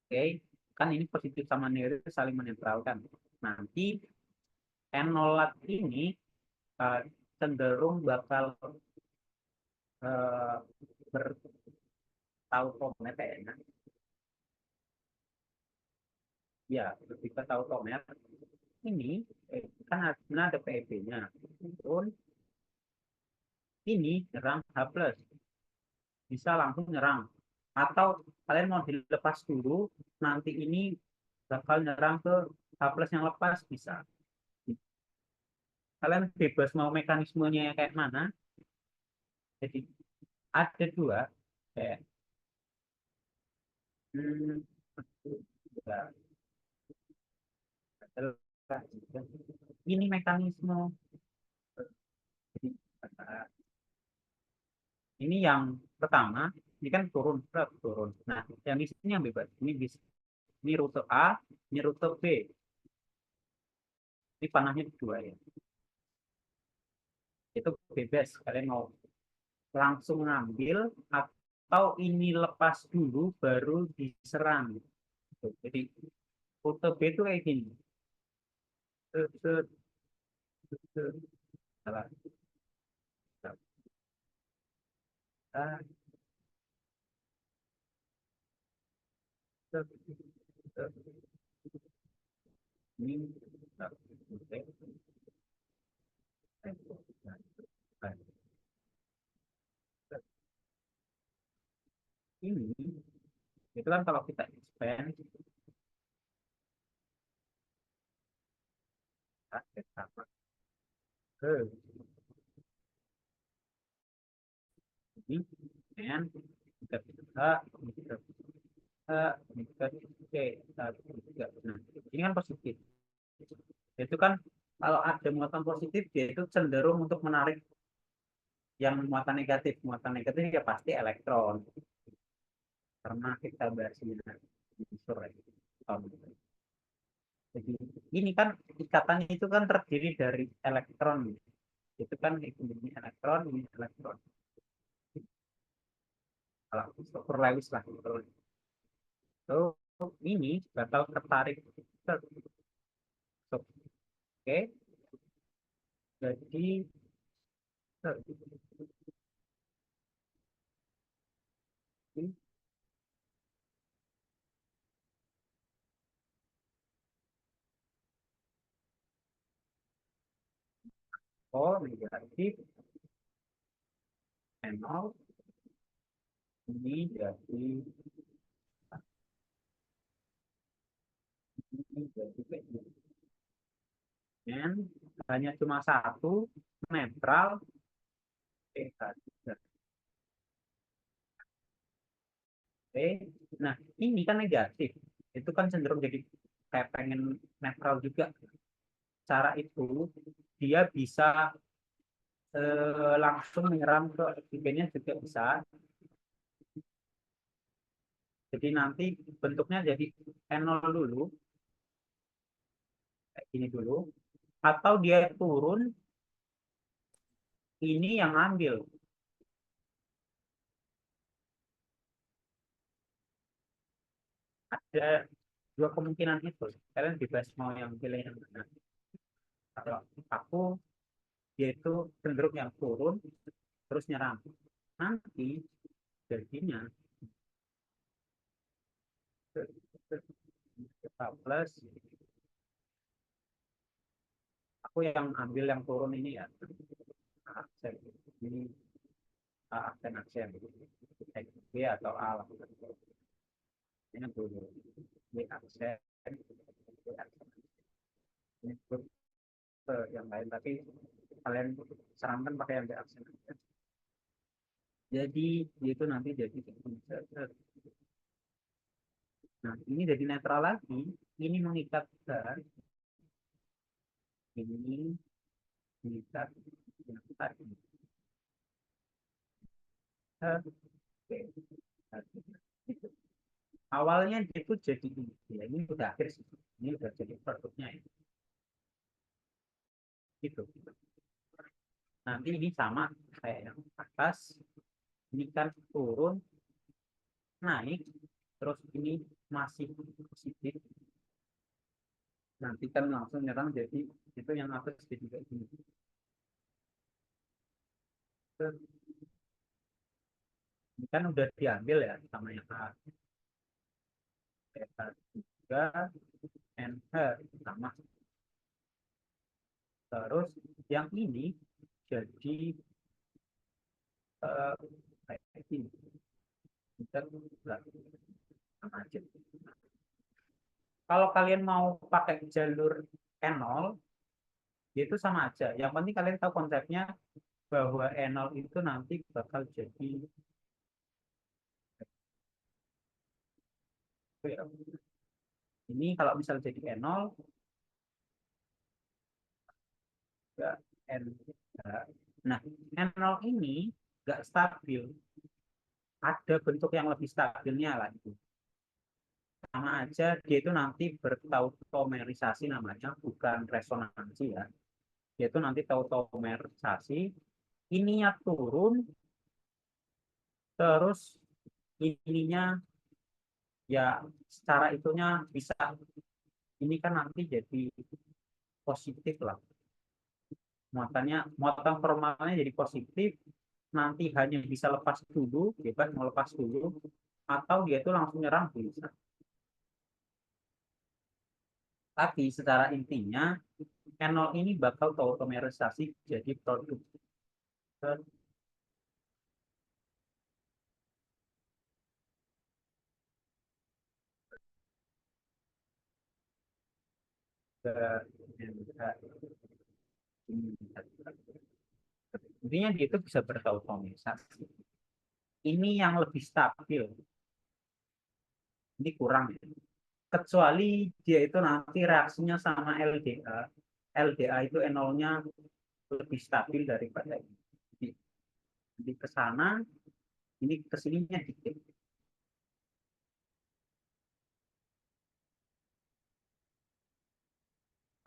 Oke, kan ini positif sama negatif saling menetralkan. Nanti enolat ini uh, cenderung bakal uh, bertautomer kayaknya. Ya, lebih ke tautomer. Ini kan sebenarnya ada PEB-nya. Terus ini nyerang H+, bisa langsung nyerang. Atau kalian mau dilepas dulu, nanti ini bakal nyerang ke H+ yang lepas bisa. Kalian bebas mau mekanismenya kayak mana. Jadi ada dua kayak hmm, ini mekanisme. Ini yang pertama, ini kan turun, turun. Nah, yang di sini yang bebas. Ini rute A, ini rute B. Ini panahnya dua ya. Itu bebas. Kalian mau langsung ngambil atau ini lepas dulu baru diserang. Jadi rute B itu kayak gini. Salah. Ini ini itu kan kalau kita expand ke ini dan kita bisa bisa C satu tiga. Nah, ini kan positif. Itu kan kalau ada muatan positif dia itu cenderung untuk menarik yang muatan negatif. Muatan negatif ya pasti elektron. Karena kita bahas ini sore. Jadi ini kan ikatannya itu kan terdiri dari elektron. Itu kan ini elektron, ini elektron. Kalau struktur Lewis lah. So, ini bakal tertarik. Oke, jadi O negatif NO ini jadi N hanya cuma satu netral. Nah ini kan negatif, itu kan cenderung jadi kayak pengen netral juga. Cara itu dia bisa langsung menyerang ke oksigennya juga bisa. Jadi nanti bentuknya jadi N0 dulu, kayak gini dulu. Atau dia turun, ini yang ambil. Ada dua kemungkinan itu. Kalian bebas mau yang pilih yang mana. Kalau aku, dia itu cenderung yang turun, terus nyerang. Nanti jadinya plus aku yang ambil yang turun ini ya. Ini aksen B atau A lah. Ini dulu B aksen, B aksen. Ini yang lain, tapi kalian sarankan pakai yang B aksen. Jadi itu nanti jadi, nah ini jadi netral lagi, ini mengikat ke ini, mengikat yang tadi. Awalnya itu jadi ini, ya, ini udah akhir sih, ini udah jadi produknya ya. Gitu. Nanti ini sama kayak yang atas, ini kan turun, naik, terus ini masih positif, nanti kan langsung nyerang, jadi itu yang atas jadi kayak gini. Ini kan udah diambil ya sama yang A. Beta 3 NH sama. Terus yang ini jadi kayak gini. Kita sama aja. Kalau kalian mau pakai jalur E0, itu sama aja. Yang penting kalian tahu konsepnya bahwa E0 itu nanti bakal jadi ini kalau misal jadi E0 ya N. Nah, N0 ini nggak stabil. Ada bentuk yang lebih stabilnya lah itu. Sama aja dia itu nanti bertautomerisasi namanya, bukan resonansi ya. Dia itu nanti tautomerisasi, ininya turun, terus ininya ya secara itunya bisa, ini kan nanti jadi positif lah. Muatan formalnya jadi positif, nanti hanya bisa lepas dulu, bebas mau lepas dulu, atau dia itu langsung nyerang bisa. Tapi secara intinya N0 ini bakal tautomerisasi jadi produk intinya dia itu bisa bertautomerisasi. Ini yang lebih stabil, ini kurang ya. Kecuali dia itu nanti reaksinya sama LDA, LDA itu N0-nya lebih stabil daripada ini. Jadi ke sana, ini ke sininya dikit.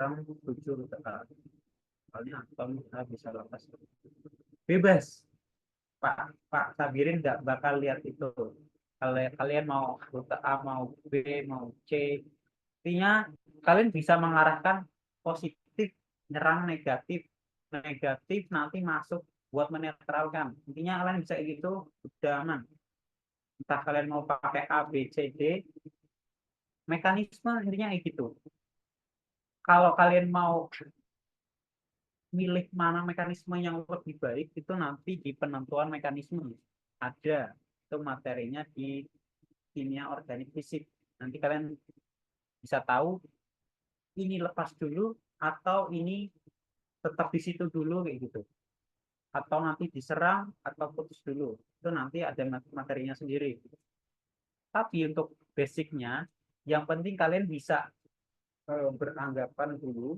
Kamu tujuh soalnya atom bisa lepas. Bebas. Pak Sabirin nggak bakal lihat itu. Kalian mau rute A, mau B, mau C, intinya kalian bisa mengarahkan positif, nyerang negatif, negatif nanti masuk buat menetralkan. Intinya kalian bisa gitu, udah aman. Entah kalian mau pakai A, B, C, D, mekanisme intinya kayak gitu. Kalau kalian mau milih mana mekanisme yang lebih baik, itu nanti di penentuan mekanisme. Ada, itu materinya di kimia organik fisik. Nanti kalian bisa tahu ini lepas dulu atau ini tetap di situ dulu kayak gitu. Atau nanti diserang atau putus dulu. Itu nanti ada materinya sendiri. Tapi untuk basicnya, yang penting kalian bisa beranggapan dulu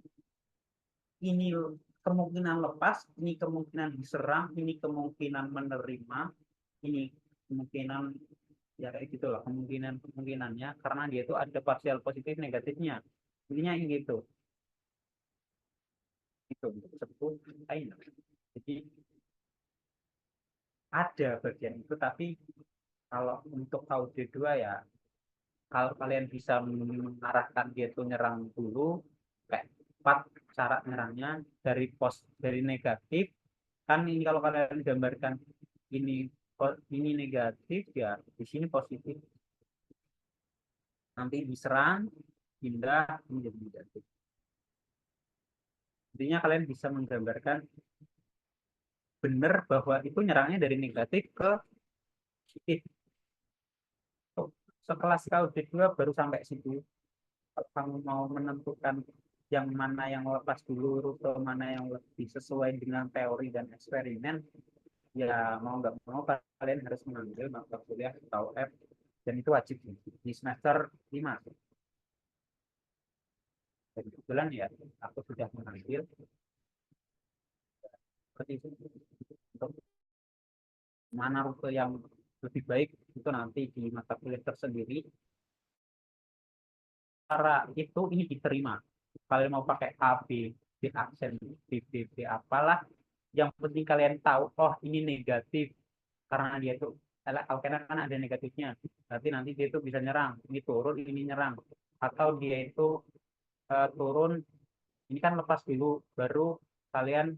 ini kemungkinan lepas, ini kemungkinan diserang, ini kemungkinan menerima, ini kemungkinan ya kayak gitulah kemungkinannya, karena dia itu ada partial positif negatifnya. Intinya ini gitu. Itu sebut lain. Jadi ada bagian itu, tapi kalau untuk KUD2 ya kalau kalian bisa mengarahkan dia itu nyerang dulu kayak 4 cara nyerangnya dari negatif, kan ini kalau kalian gambarkan ini negatif ya di sini positif, nanti diserang pindah menjadi negatif. Intinya kalian bisa menggambarkan benar bahwa itu nyerangnya dari negatif ke positif. Sekelas KUD2 baru sampai situ. Kalau kamu mau menentukan yang mana yang lepas dulu, rute mana yang lebih sesuai dengan teori dan eksperimen, ya mau nggak mau kalian harus mengambil mata kuliah atau F, dan itu wajib di semester 5. Dan kebetulan ya aku sudah mengambil seperti itu. Untuk mana rute yang lebih baik itu nanti di mata kuliah tersendiri. Cara itu ini diterima. Kalian mau pakai A, B aksen, B apalah. Yang penting kalian tahu, oh ini negatif. Karena dia itu, alkena kan ada negatifnya. Berarti nanti dia itu bisa nyerang. Ini turun, ini nyerang. Atau dia itu turun, ini kan lepas dulu. Baru kalian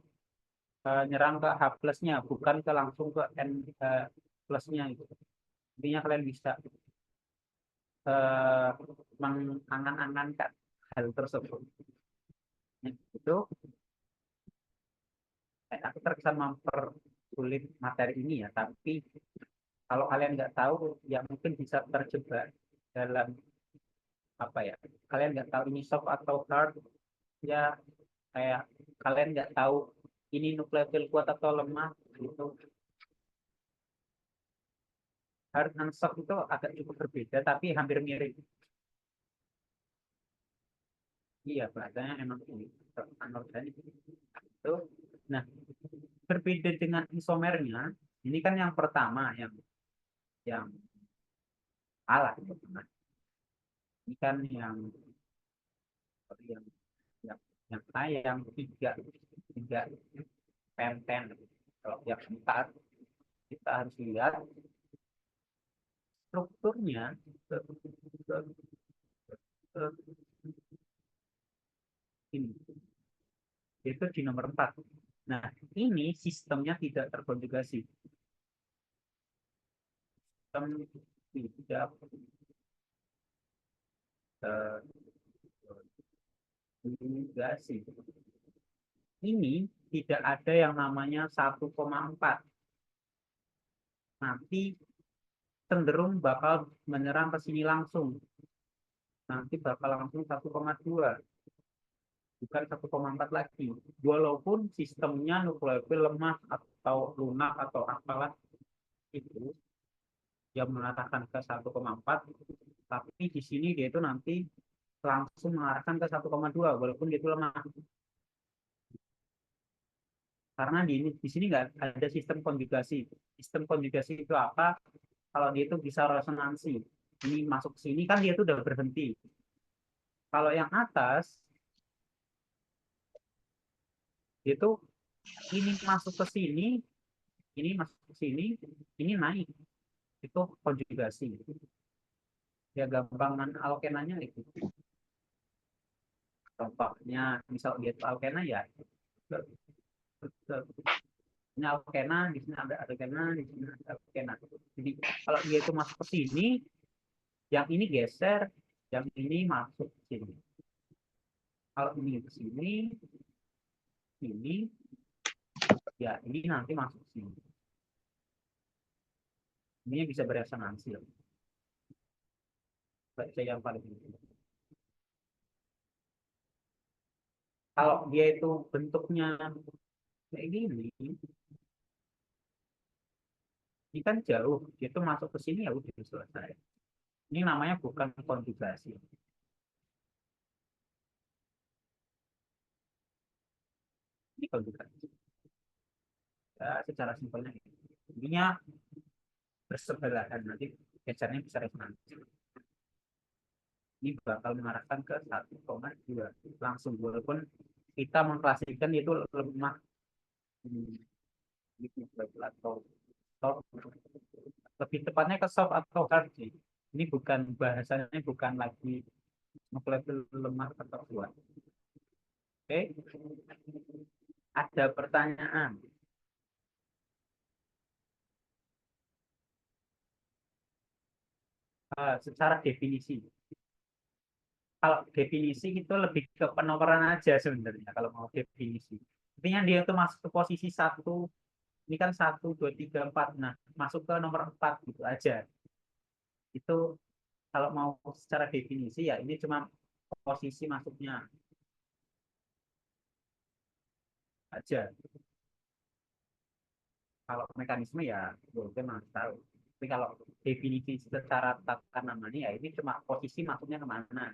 nyerang ke H plusnya, bukan ke langsung ke N plusnya. Gitu. Intinya kalian bisa mengangan-angankan hal tersebut. Itu aku terkesan mempersulit materi ini ya, tapi kalau kalian nggak tahu ya mungkin bisa terjebak dalam apa ya, kalian nggak tahu ini soft atau hard ya, kayak kalian nggak tahu ini nukleofil kuat atau lemah gitu. Hard dan soft itu agak cukup berbeda tapi hampir mirip. Iya bahasanya emang ini anorganik itu. Nah, berbeda dengan isomernya, ini kan yang pertama yang alat gitu. Nah, ini kan yang yang yang tiga tiga penten. Kalau yang empat kita harus lihat strukturnya ini itu di nomor 4. Nah, ini sistemnya tidak terkonjugasi. Sistem tidak terkonjugasi. Ini tidak ada yang namanya 1,4. Nanti cenderung bakal menyerang ke sini langsung. Nanti bakal langsung 1,2. Bukan 1,4 lagi. Walaupun sistemnya nukleofil lemah atau lunak atau apalah itu yang mengatakan ke 1,4, tapi di sini dia itu nanti langsung mengarahkan ke 1,2 walaupun dia itu lemah. Karena di sini nggak ada sistem konjugasi. Sistem konjugasi itu apa? Kalau dia itu bisa resonansi. Ini masuk ke sini kan dia itu udah berhenti. Kalau yang atas itu ini masuk ke sini, ini masuk ke sini, ini naik. Itu konjugasi. Ya gampangan alkenanya itu. Contohnya misal dia itu alkena ya ini alkena, di sini ada alkena, di sini ada alkena. Jadi kalau dia itu masuk ke sini, yang ini geser, yang ini masuk ke sini. Kalau ini ke sini, ini, ya ini nanti masuk ke sini. Ini bisa beresonansi. Baca yang paling penting. Kalau dia itu bentuknya kayak gini, ini kan jauh, dia itu masuk ke sini ya udah selesai. Ini namanya bukan konjugasi. Ini konjugasi. Ya, secara simpelnya intinya bersebelahan, nanti gesernya bisa resonansi. Ini bakal mengarahkan ke 1,2 langsung, walaupun kita mengklasifikkan itu lemah atau soft, lebih tepatnya ke soft atau hard sih. Ini bukan bahasanya, bukan lagi nukleofil lemah atau kuat. Oke, ada pertanyaan? Secara definisi, kalau definisi itu lebih ke penomoran aja sebenarnya kalau mau definisi. Intinya dia itu masuk ke posisi 1 Ini kan 1, 2, 3, 4. Nah, masuk ke nomor 4 gitu aja. Itu kalau mau secara definisi ya ini cuma posisi masuknya aja. Kalau mekanisme ya boleh mas tahu. Tapi kalau definisi secara tata namanya ya ini cuma posisi masuknya kemana.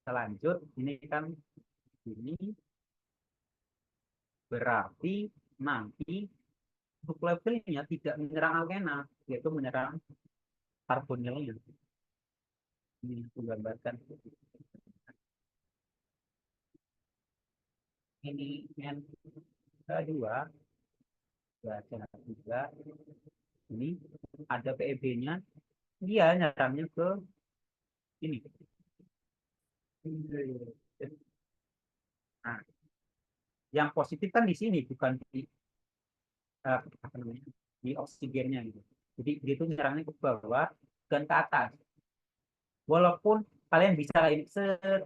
Selanjut ini kan ini berarti nanti untuk labelnya tidak menyerang alkena, yaitu menyerang karbonilnya. Ini aku gambarkan. Ini N dua, baca juga. Ini ada PEB-nya, dia nyerangnya ke ini. Nah, yang positif kan di sini, bukan di apa namanya, di oksigennya gitu. Jadi dia itu nyerangnya ke bawah dan ke atas. Walaupun kalian bisa ini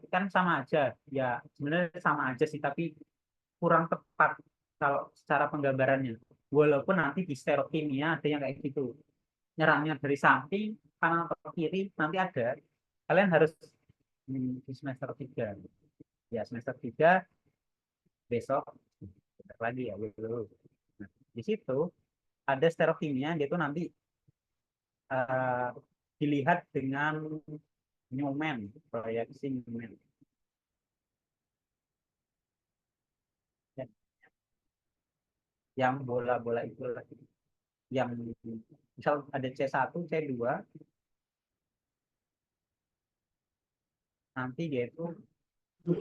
kan sama aja, ya sebenarnya sama aja sih, tapi kurang tepat kalau secara penggambarannya. Walaupun nanti di stereokimia ada yang kayak gitu, nyerangnya dari samping kanan atau kiri nanti ada. Kalian harus di semester 3. Ya semester 3 besok lagi ya gitu. Nah, di situ ada stereokimia dia tuh nanti uh, dilihat dengan Newman, proyeksi Newman. Ya, yang bola-bola itu lagi. Yang misal ada C1, C2, nanti dia itu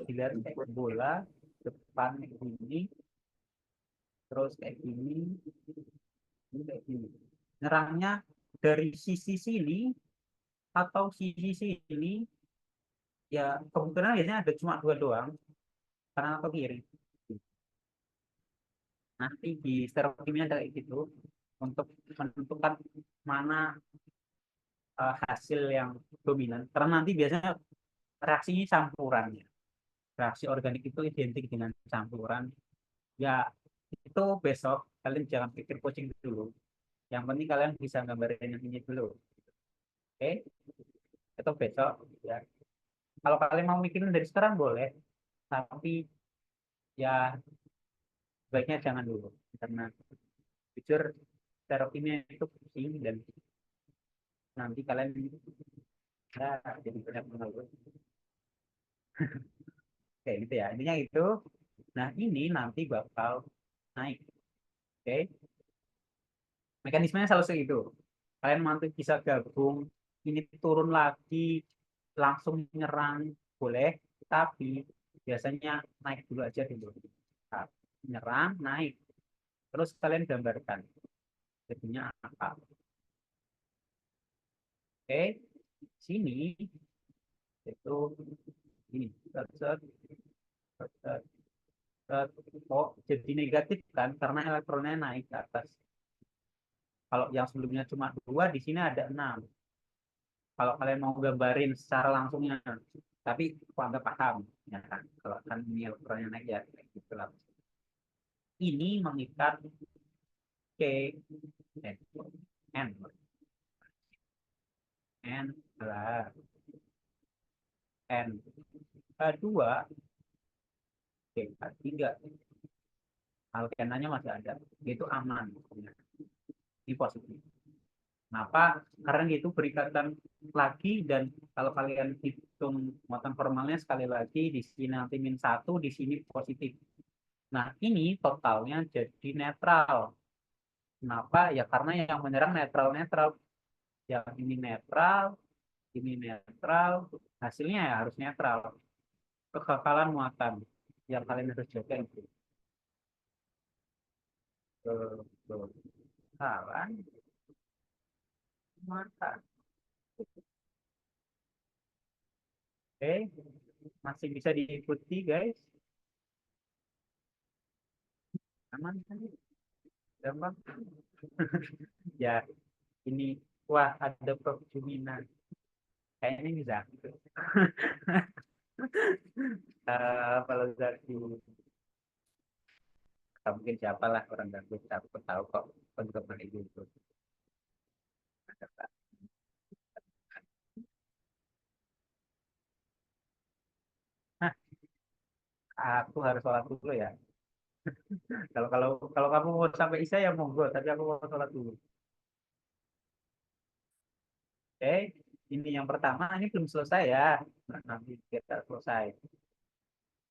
dilihat kayak bola depan ini, terus kayak gini, ini kayak gini. Nyerangnya dari sisi sini atau sisi sini, ya kemungkinan biasanya ada cuma dua doang, kanan atau kiri. Nanti di stereokimia ada kayak gitu untuk menentukan mana hasil yang dominan. Karena nanti biasanya reaksinya campuran ya. Reaksi organik itu identik dengan campuran. Ya itu besok kalian jangan pikir coaching dulu. Yang penting kalian bisa gambarin yang ini dulu. Oke? Itu besok ya. Kalau kalian mau mikirin dari sekarang boleh, tapi ya baiknya jangan dulu karena jujur stereotipnya itu pusing dan nanti kalian ya, jadi banyak mengeluh. Kayak gitu ya. Intinya itu. Nah, ini nanti bakal naik. Oke. Mekanismenya selalu segitu. Kalian nanti bisa gabung, ini turun lagi, langsung nyerang, boleh, tapi biasanya naik dulu aja dulu. Nah, nyerang, naik. Terus kalian gambarkan jadinya apa. Oke. Sini itu ini. Oh, jadi negatif kan karena elektronnya naik ke atas. Kalau yang sebelumnya cuma 2, di sini ada 6. Kalau kalian mau gambarin secara langsungnya, tapi aku anggap paham, ya kan? Kalau kan ini elektronnya naik ya, kayak gitu lah. Ini mengikat K, N, N adalah N K2, K3, alkenanya masih ada, itu aman, ini positif. Kenapa? Karena itu berikatan lagi dan kalau kalian hitung muatan formalnya sekali lagi di sini nanti -1, di sini positif. Nah, ini totalnya jadi netral. Kenapa? Ya karena yang menyerang netral-netral. Yang ini netral, hasilnya ya harus netral. Kekakalan muatan yang kalian harus jaga itu. Kekakalan muatan. Oke, masih bisa diikuti guys. Aman kan? Gampang. Ya, ini wah ada Prof Jumina. Kayaknya bisa. Kalau Zaki atau mungkin siapalah orang gabut, aku tahu kok penggemar itu. Nah, aku harus sholat dulu ya. Kalau kalau kalau kamu mau sampai isya ya monggo, tapi aku mau sholat dulu. Oke, ini yang pertama, ini belum selesai ya. Nah, nanti kita selesai.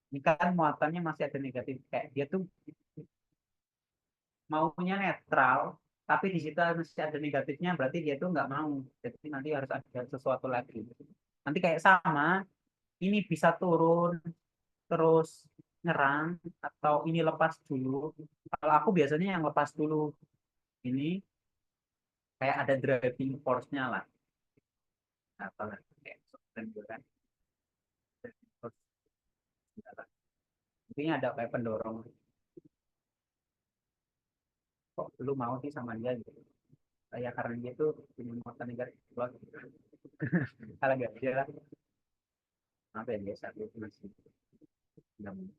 Ini kan muatannya masih ada negatif, kayak dia tuh maunya netral, tapi di situ masih ada negatifnya, berarti dia tuh nggak mau. Jadi nanti harus ada sesuatu lagi. Nanti kayak sama, ini bisa turun terus nyerang atau ini lepas dulu. Kalau aku biasanya yang lepas dulu ini kayak ada driving force-nya lah. Apalah kayak kan. Intinya ada kayak pendorong. Kok lu mau sih sama dia gitu? Ya karena dia tuh punya muatan negatif. Kalau nggak dia lah, apa yang biasa itu masih nggak mungkin.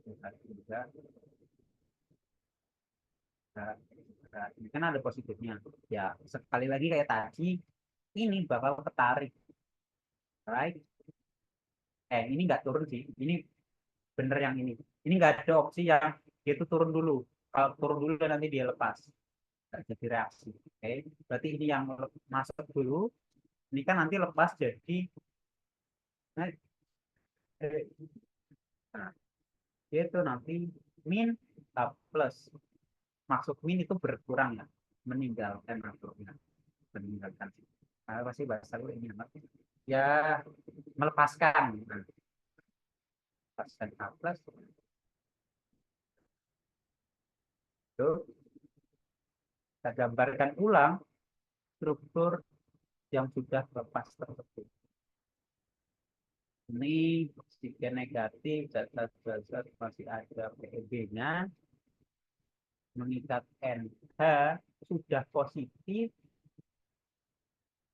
Juga ini kan ada positifnya. Ya sekali lagi kayak tadi, ini bakal ketarik, right? Ini nggak turun sih. Ini bener yang ini. Ini nggak ada opsi yang dia itu turun dulu. Kalau turun dulu nanti dia lepas. Nggak jadi reaksi. Oke, berarti ini yang masuk dulu. Ini kan nanti lepas jadi nah, nah, dia itu nanti min plus. Maksud min itu berkurang ya, meninggalkan atau ya, meninggalkan. Pasti bahasa lu ini apa? Ya melepaskan. Nah, melepaskan A plus itu kita gambarkan ulang struktur yang sudah lepas tersebut. Ini oksigen negatif, zat-zat masih ada PEB-nya, mengikat NH sudah positif.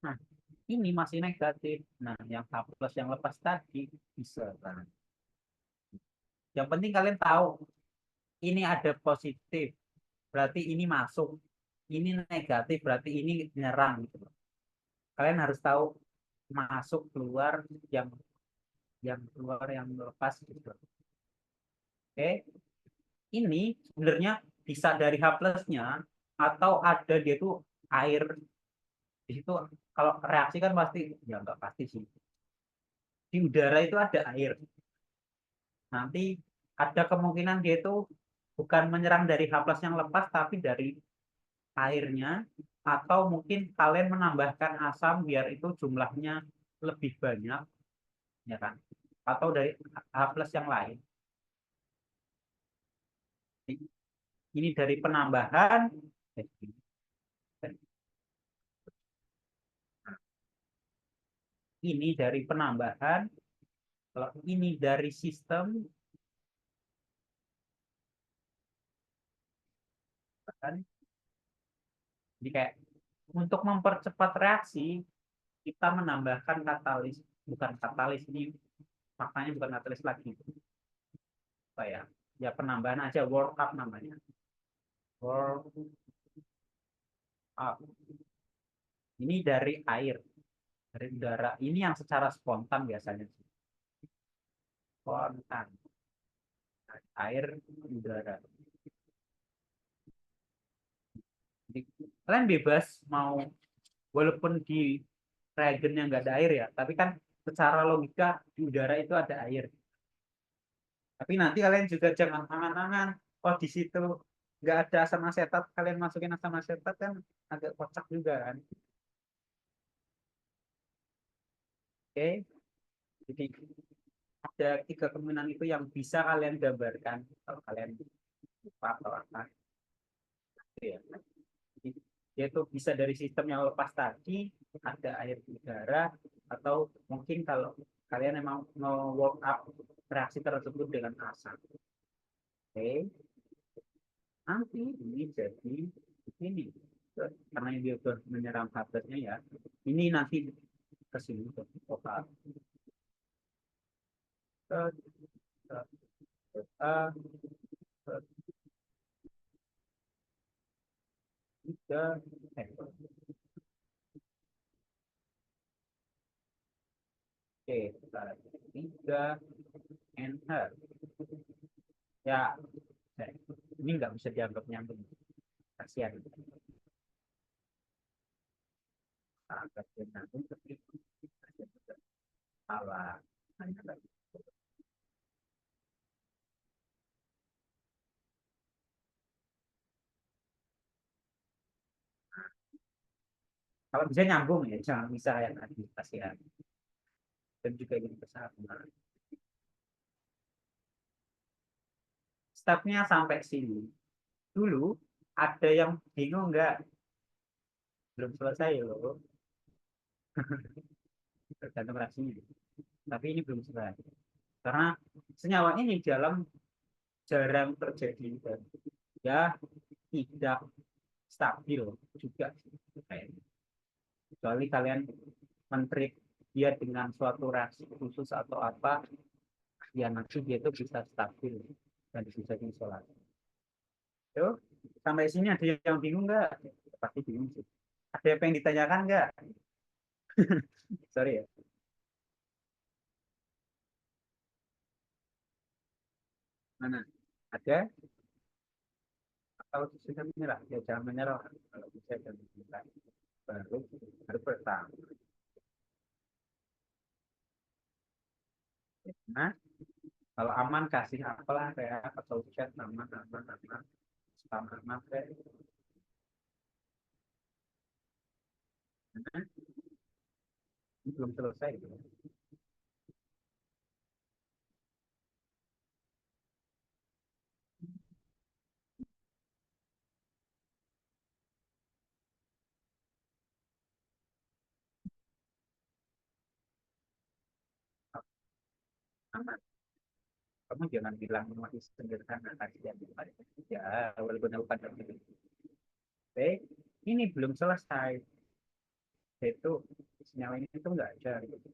Nah, ini masih negatif. Nah, yang H plus yang lepas tadi bisa. Nah, yang penting kalian tahu ini ada positif, berarti ini masuk. Ini negatif, berarti ini nyerang gitu. Kalian harus tahu masuk keluar yang keluar yang lepas gitu. Oke, ini sebenarnya bisa dari H plusnya atau ada dia tuh air di situ. Kalau reaksi kan pasti ya nggak pasti sih, di udara itu ada air. Nanti ada kemungkinan dia itu bukan menyerang dari H plus yang lepas tapi dari airnya, atau mungkin kalian menambahkan asam biar itu jumlahnya lebih banyak ya kan, atau dari H plus yang lain. Ini dari penambahan, ini dari penambahan, kalau ini dari sistem kan. Jadi kayak untuk mempercepat reaksi kita menambahkan katalis, bukan katalis ini maknanya bukan katalis lagi. Apa ya? Ya penambahan aja, warm up namanya. Warm up. Ini dari air, dari udara. Ini yang secara spontan biasanya. Spontan. Air, udara. Jadi, kalian bebas mau, walaupun di reagen yang nggak ada air ya, tapi kan secara logika di udara itu ada air. Tapi nanti kalian juga jangan angan-angan, oh di situ nggak ada asam asetat, kalian masukin asam asetat kan agak kocak juga kan. Oke, jadi ada tiga kemungkinan itu yang bisa kalian gambarkan kalau kalian lupa atau apa. Ya. Jadi, yaitu bisa dari sistem yang lepas tadi, ada air udara, atau mungkin kalau kalian memang mau warm up reaksi tersebut dengan asam. Oke, nanti ini jadi ini karena dia sudah menyerang habisnya ya. Ini nanti ke sini ke total. A, tiga, oke, tiga, NH. Ya, ini nggak bisa dianggap nyambung. Kasihan. Agak nyambung, tapi salah. Kalau bisa nyambung ya, jangan bisa yang tadi, kasihan. Dan juga ingin bersama. Stepnya sampai sini. Dulu ada yang bingung nggak? Belum selesai loh. Tergantung reaksinya. Tapi ini belum selesai. Karena senyawa ini dalam jarang terjadi dan ya tidak stabil juga. Kecuali kalian men-treat dia dengan suatu reaksi khusus atau apa, ya nanti dia itu bisa stabil dan bisa diisolasi. Yo, sampai sini ada yang bingung nggak? Pasti bingung sih. Ada apa yang ditanyakan nggak? Sorry ya. Mana? Ada? Kalau sudah menyerah, ya jangan menyerah. Kalau bisa jangan menyerah. Baru bertahan. Nah, kalau aman kasih apalah kayak atau chat aman aman aman spam aman kayak. Nah, ini belum selesai gitu. Aman. Kamu jangan bilang masih sederhana tadi yang ya walaupun aku pada oke, ini belum selesai. Itu senyawa ini itu enggak ada. Gitu.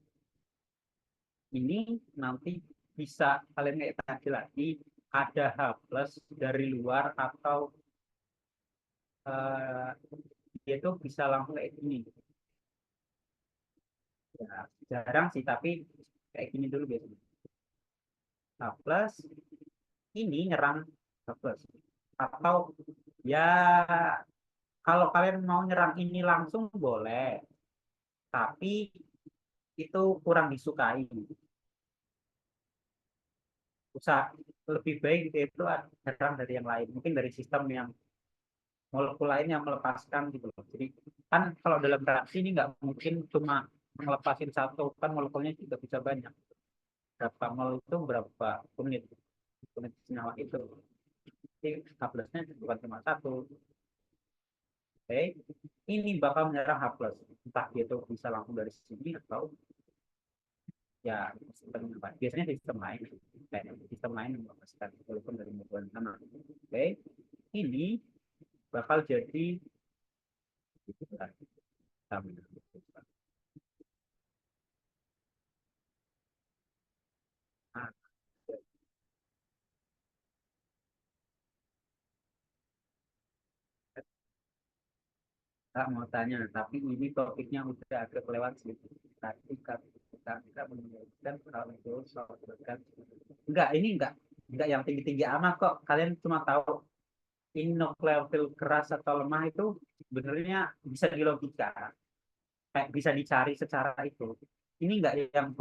Ini nanti bisa kalian kayak tadi lagi ada H plus dari luar atau uh, dia itu bisa langsung kayak gini. Ya, jarang sih, tapi kayak gini dulu biasanya. H plus ini nyerang H plus. Atau ya kalau kalian mau nyerang ini langsung boleh, tapi itu kurang disukai. Usah lebih baik itu nyerang dari yang lain, mungkin dari sistem yang molekul lain yang melepaskan gitu loh. Jadi kan kalau dalam reaksi ini nggak mungkin cuma melepasin satu, kan molekulnya juga bisa banyak. Berapa mol itu berapa unit unit senyawa itu. Jadi H+-nya bukan cuma satu. Oke, ini bakal menyerang H+. Entah dia itu bisa langsung dari sini atau ya sistem biasanya sistem lain kayak sistem lain yang melepaskan walaupun dari molekul yang sama. Oke, ini bakal jadi nah, Kak mau tanya, tapi ini topiknya udah agak lewat sedikit. Tadi kita menyebutkan hal itu soal berkat. Enggak yang tinggi-tinggi amat kok. Kalian cuma tahu ini level keras atau lemah itu sebenarnya bisa dilogika, kayak bisa dicari secara itu. Ini enggak yang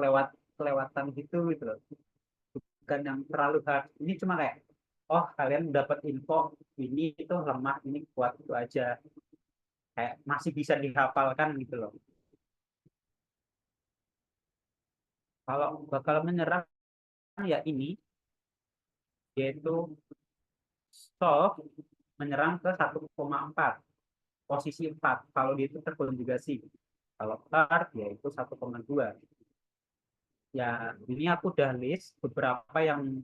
kelewatan gitu loh. Bukan yang terlalu hard. Ini cuma kayak, oh kalian dapat info ini itu lemah, ini kuat itu aja. Kayak masih bisa dihafalkan gitu loh. Kalau bakal menyerang ya ini yaitu soft menyerang ke 1,4 posisi 4 kalau dia itu terkonjugasi. Kalau hard yaitu 1,2. Ya ini aku udah list beberapa yang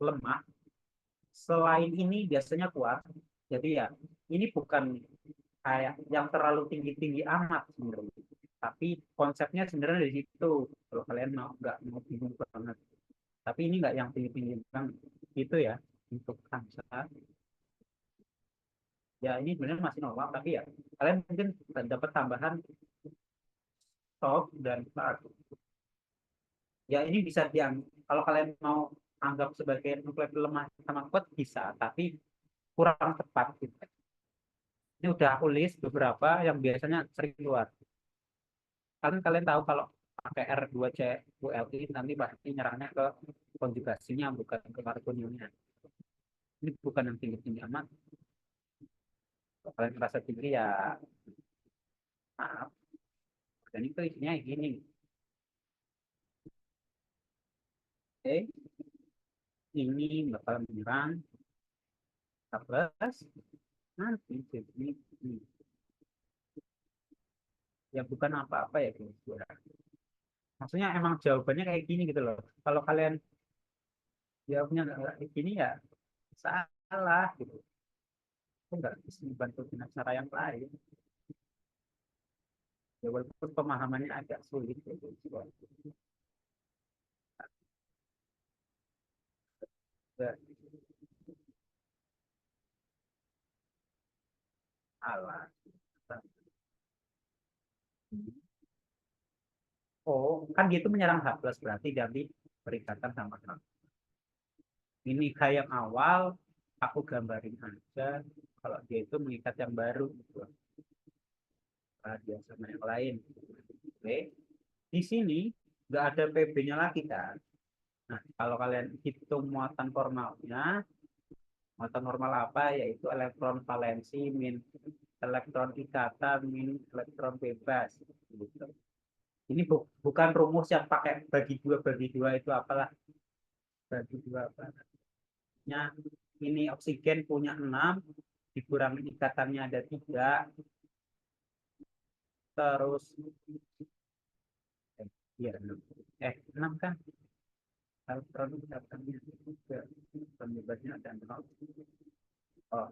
lemah. Selain ini biasanya kuat. Jadi ya ini bukan kayak yang terlalu tinggi-tinggi amat sebenarnya. Tapi konsepnya sebenarnya dari situ. Kalau kalian mau nggak mau bingung banget. Tapi ini nggak yang tinggi-tinggi banget gitu ya untuk angsa. Ya ini sebenarnya masih normal, tapi ya kalian mungkin dapat tambahan soft dan hard. Ya ini bisa kalau kalian mau anggap sebagai nukleosid lemah sama kuat bisa, tapi kurang tepat gitu. Ini udah aku list beberapa yang biasanya sering keluar. Kalian tahu kalau pakai R2C ULI nanti pasti nyerangnya ke konjugasinya bukan ke karbonilnya. Ini bukan yang tinggi-tinggi amat. Kalau kalian merasa tinggi ya maaf. Dan itu isinya gini. Oke, ini bakal menyerang plus nanti jadi ini. Ya bukan apa-apa ya guys. Maksudnya emang jawabannya kayak gini gitu loh. Kalau kalian jawabnya nggak kayak gini ya salah gitu. Aku nggak bisa bantu dengan cara yang lain. Ya walaupun pemahamannya agak sulit gitu. Ya, salah. Oh, kan gitu menyerang H plus berarti ganti perikatan sama H. Ini kayak yang awal aku gambarin aja kalau dia itu mengikat yang baru gitu. Dia sama yang lain. Oke. Di sini nggak ada PB-nya lagi kan. Nah, kalau kalian hitung muatan normal apa? Yaitu elektron valensi min elektron ikatan min elektron bebas. Gitu. Ini bukan rumus yang pakai bagi dua itu apalah bagi dua apa? Ini oksigen punya 6 dikurangi ikatannya ada 3 terus ya 6 6 kan elektron ikatannya 3 bebasnya ada 0. Oh,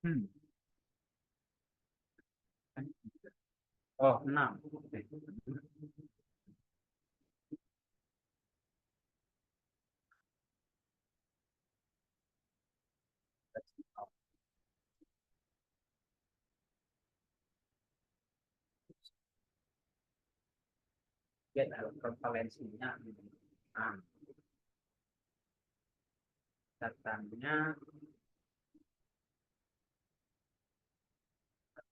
hmm. Oh, 6. Dia elektron valensinya 6. Datangnya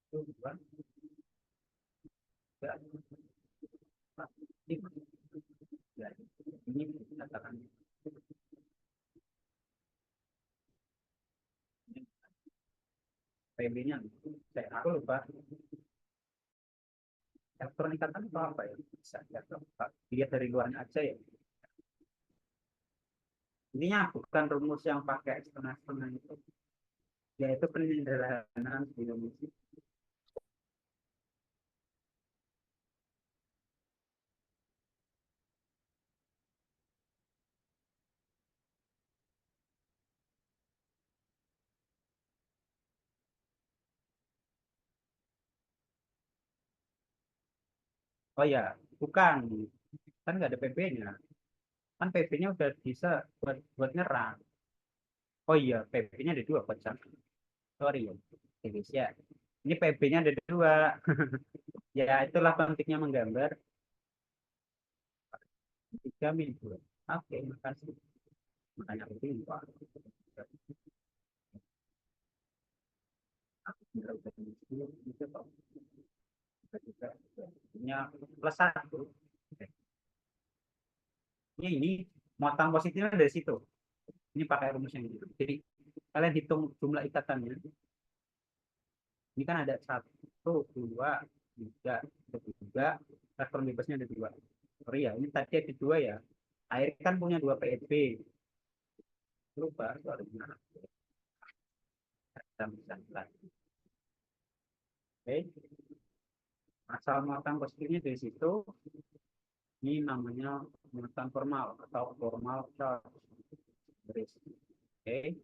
itu 2 ya, ini katakan PB-nya aku lupa elektron ikatan itu apa ya bisa ya, dilihat dari luarnya aja ya. Intinya bukan rumus yang pakai setengah-setengah itu, yaitu penyederhanaan biologi. Oh ya, bukan. Kan nggak ada PP-nya. Kan PP-nya udah bisa buat nyerang. Oh iya, PP-nya ada 2 pecah. Sorry ya, Indonesia. Ini PP-nya ada 2. Ya, itulah pentingnya menggambar 3 min 2. Oke, makasih. Makanya penting, Pak. Punya plus 1. Ini muatan positifnya dari situ. Ini pakai rumus yang gitu. Jadi kalian hitung jumlah ikatannya. Ini kan ada 1, 2, 3, 3. Elektron bebasnya ada 2. Sorry ya, ini tadi ada 2 ya. Air kan punya 2 PSB. Lupa soalnya. Oke. Asal muatan positifnya dari situ. Ini namanya muatan formal atau formal charge. Oke.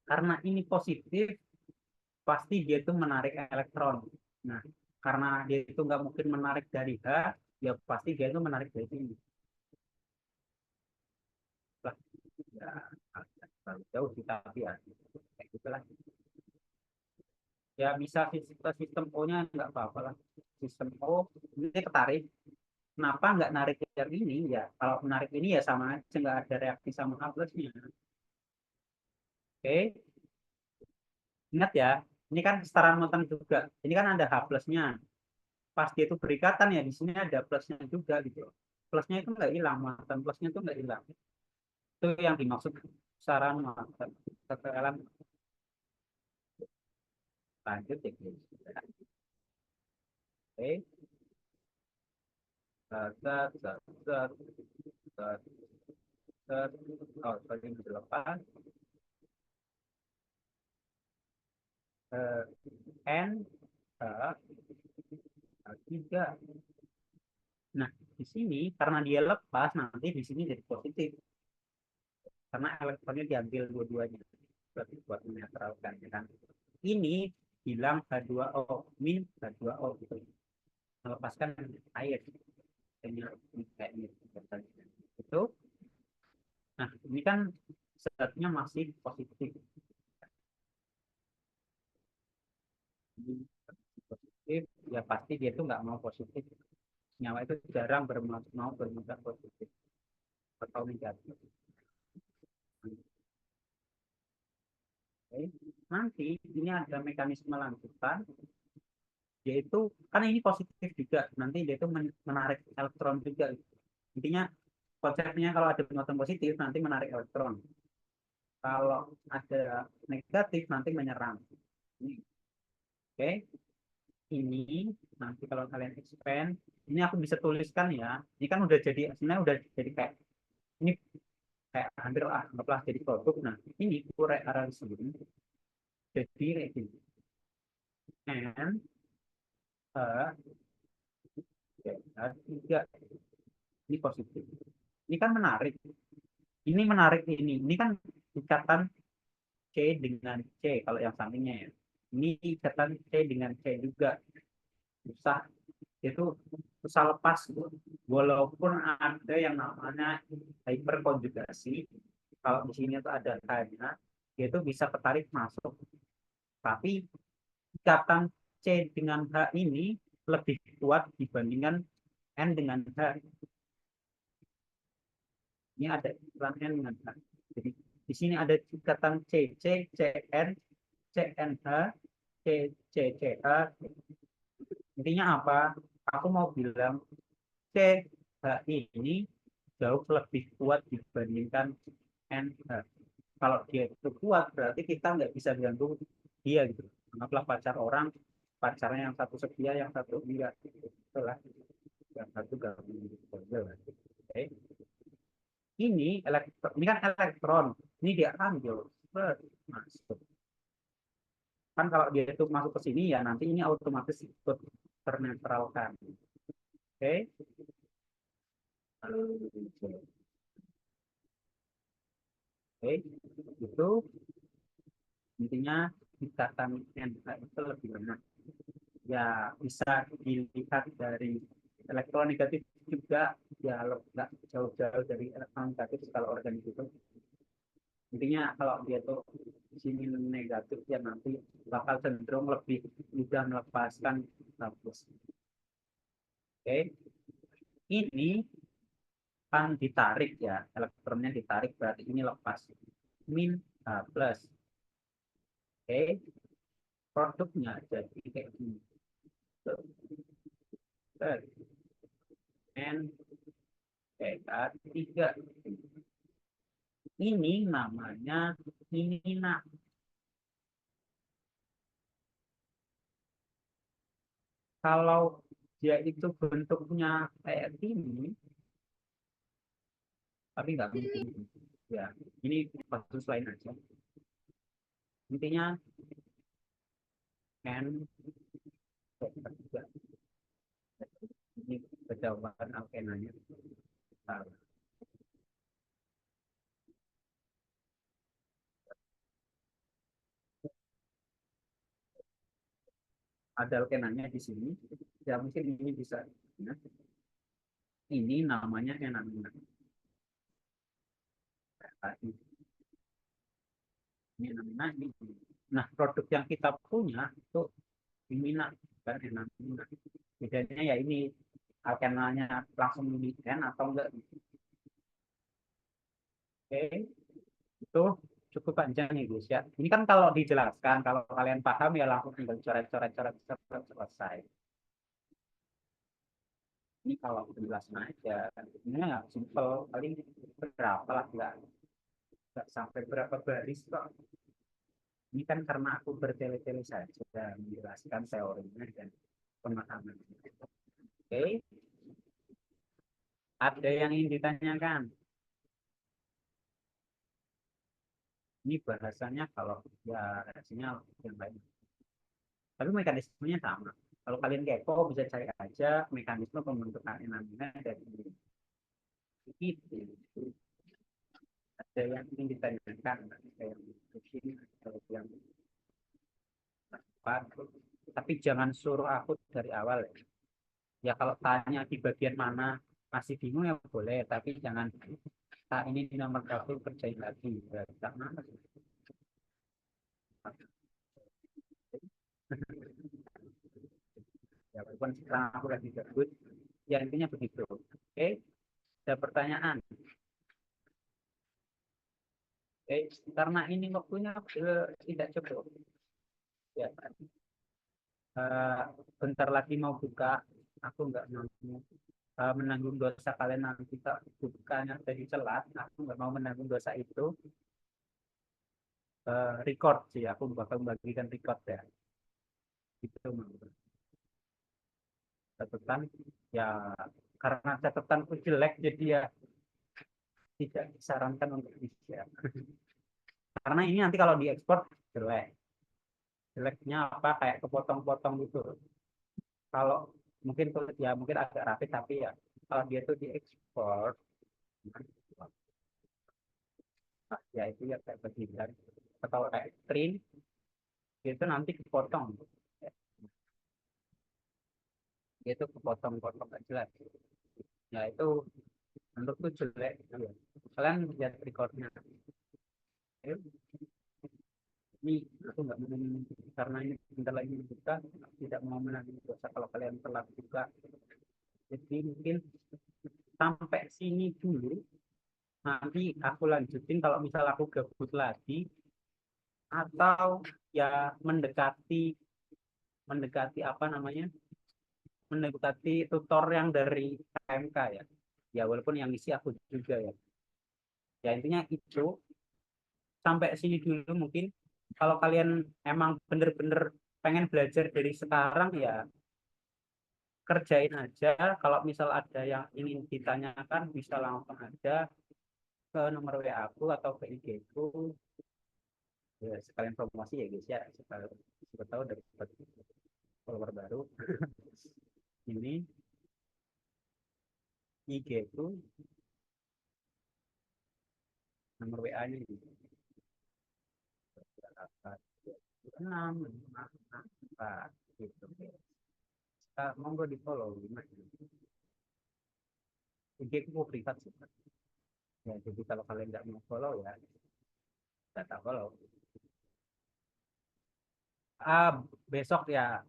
Karena ini positif, pasti dia itu menarik elektron. Nah, karena dia itu nggak mungkin menarik dari H, ya pasti dia itu menarik dari sini. Lah, ya, terlalu jauh sih tapi ya, kayak gitulah. Ya bisa sistem O-nya nggak apa-apa lah. Sistem O ini ketarik. Kenapa nggak narik yang ini? Ya kalau menarik ini ya sama aja, nggak ada reaksi sama H plusnya. Oke, ingat ya. Ini kan kesetaraan muatan juga. Ini kan ada H plusnya. Pas dia itu berikatan ya di sini ada plusnya juga gitu. Plusnya itu nggak hilang, muatan plusnya itu nggak hilang. Itu yang dimaksud kesetaraan muatan. Sekarang lanjut ya guys. Oke. Zat, zat, zat, zat, zat, zat. Oh, sorry, dilepas. N H3. Nah, di sini karena dia lepas nanti di sini jadi positif karena elektronnya diambil dua-duanya. Berarti buat menetralkan ya kan. Ini bilang H2O min H2O gitu. Melepaskan air. Kayak ini. Itu. Nah, ini kan zatnya masih positif. Ini positif, ya pasti dia tuh nggak mau positif. Nyawa itu jarang mau bermuatan positif atau negatif. Oke. Nanti ini ada mekanisme lanjutan, yaitu karena ini positif juga, nanti dia itu menarik elektron juga. Intinya konsepnya kalau ada muatan positif nanti menarik elektron, kalau ada negatif nanti menyerang. Oke, ini nanti kalau kalian expand, ini aku bisa tuliskan ya. Ini kan udah jadi, sebenarnya udah jadi kayak ini kayak hampir anggaplah jadi produk. Nah, ini Fourier transform jadi kayak gini. N tiga ini positif. Ini kan menarik. Ini menarik ini. Ini kan ikatan C dengan C kalau yang sampingnya ya. Ini ikatan C dengan C juga. Susah. Itu susah lepas. Walaupun ada yang namanya hiperkonjugasi. Kalau di sini tuh ada H-nya, itu bisa ketarik masuk. Tapi ikatan C dengan H ini lebih kuat dibandingkan N dengan H. Ini ada ikatan N dengan H. Jadi di sini ada ikatan C, C, CN, CNH, C, C, CH. Intinya apa? Aku mau bilang CH ini jauh lebih kuat dibandingkan NH. Kalau dia itu kuat, berarti kita nggak bisa ganggu dia gitu. Anggaplah pacar orang, pacarnya yang satu setia, yang satu enggak. Itulah yang satu gabung gitu. Oke. Ini kan elektron, ini dia ambil masuk. Kan kalau dia itu masuk ke sini ya nanti ini otomatis ikut ternetralkan. Oke. Oke. Itu intinya ikatan NH itu lebih lemah. Ya bisa dilihat dari elektron negatif juga ya nggak jauh-jauh dari elektron negatif kalau organik itu. Intinya kalau dia tuh di sini negatif ya nanti bakal cenderung lebih mudah melepaskan hapus. Oke, ini kan ditarik ya, elektronnya ditarik berarti ini lepas. Min H plus. Oke, produknya jadi kayak gini. N PK3. Ini namanya imina. Kalau dia itu bentuknya kayak gini, tapi nggak mungkin. Ya, ini kasus lain aja. Intinya N PK3. Ini kejauhan alkenanya. ada alkenanya di sini, ya mungkin ini bisa. Nah, ini namanya enamina. Ini enamina ini. Nah, produk yang kita punya itu imina dan enamina. Bedanya ya ini alkenanya langsung minigen atau enggak. Oke, itu cukup panjang nih Gus ya. Ini kan kalau dijelaskan, kalau kalian paham ya langsung tinggal coret-coret selesai. Ini kalau penjelasan aja, ini ya simple, paling berapa lah, nggak sampai berapa baris kok. Ini kan karena aku bertele-tele saja dan menjelaskan teorinya dan pemahaman. Oke, ada yang ingin ditanyakan? Ini bahasanya kalau ya hasilnya yang lain. Tapi mekanismenya sama. Kalau kalian kepo bisa cari aja mekanisme pembentukan enamina dari ini. Itu ada yang ingin ditanyakan, ada yang mungkin ada yang apa. Tapi jangan suruh aku dari awal ya. Ya kalau tanya di bagian mana masih bingung ya boleh, tapi jangan ini di nomor satu kerjain lagi. Ya, mana? Ya walaupun sekarang aku lagi gabut, ya intinya begitu. Oke, ada pertanyaan. Oke, karena ini waktunya tidak cukup. Ya, bentar lagi mau buka, aku nggak mau menanggung dosa kalian nanti kita bukanya dari celat, aku nggak mau menanggung dosa itu. Record sih, aku bakal membagikan record ya. Itu catatan ya, karena catatanku jelek jadi ya tidak disarankan untuk di share. Karena ini nanti kalau diekspor jelek. Jeleknya apa kayak kepotong-potong gitu. Kalau mungkin tuh ya mungkin agak rapi tapi ya kalau dia tuh diekspor ya itu ya kayak begini. Atau kayak print itu nanti kepotong. Itu kepotong-potong gak jelas. Ya itu menurutku jelek. Kalian lihat recordnya. Ini aku nggak mau karena ini bentar lagi buka, tidak mau menagih dosa kalau kalian telat buka. Jadi mungkin sampai sini dulu. Nanti aku lanjutin kalau misal aku gabut lagi atau ya mendekati mendekati apa namanya, mendekati tutor yang dari KMK ya. Ya walaupun yang isi aku juga ya. Ya intinya itu sampai sini dulu mungkin. Kalau kalian emang bener-bener pengen belajar dari sekarang ya kerjain aja. Kalau misal ada yang ingin ditanyakan bisa langsung aja ke nomor WA aku atau ke IG ku. Ya, sekalian promosi ya guys ya. Siapa tahu dapat follower baru. Ini IG ku, nomor WA-nya ini. 6 gitu. Monggo di follow IG ku privat sih. Ya, jadi kalau kalian nggak mau follow ya nggak tak follow. Besok ya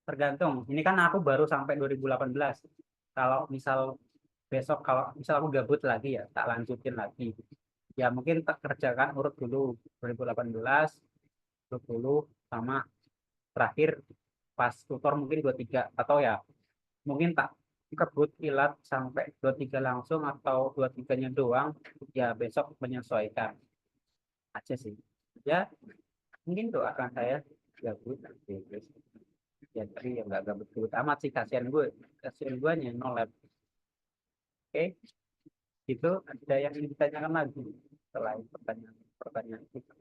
tergantung. Ini kan aku baru sampai 2018. Kalau misal besok kalau misal aku gabut lagi ya tak lanjutin lagi. Ya mungkin tak kerjakan urut dulu 2018, 20 sama terakhir pas tutor mungkin 23 atau ya mungkin tak kebut kilat sampai 23 langsung atau 23-nya doang ya besok menyesuaikan aja sih. Ya mungkin doakan saya gabut nanti terus ya tapi ya nggak gabut-gabut amat sih, kasihan gue nya no lab. Oke, itu ada yang ingin ditanyakan lagi selain pertanyaan kita.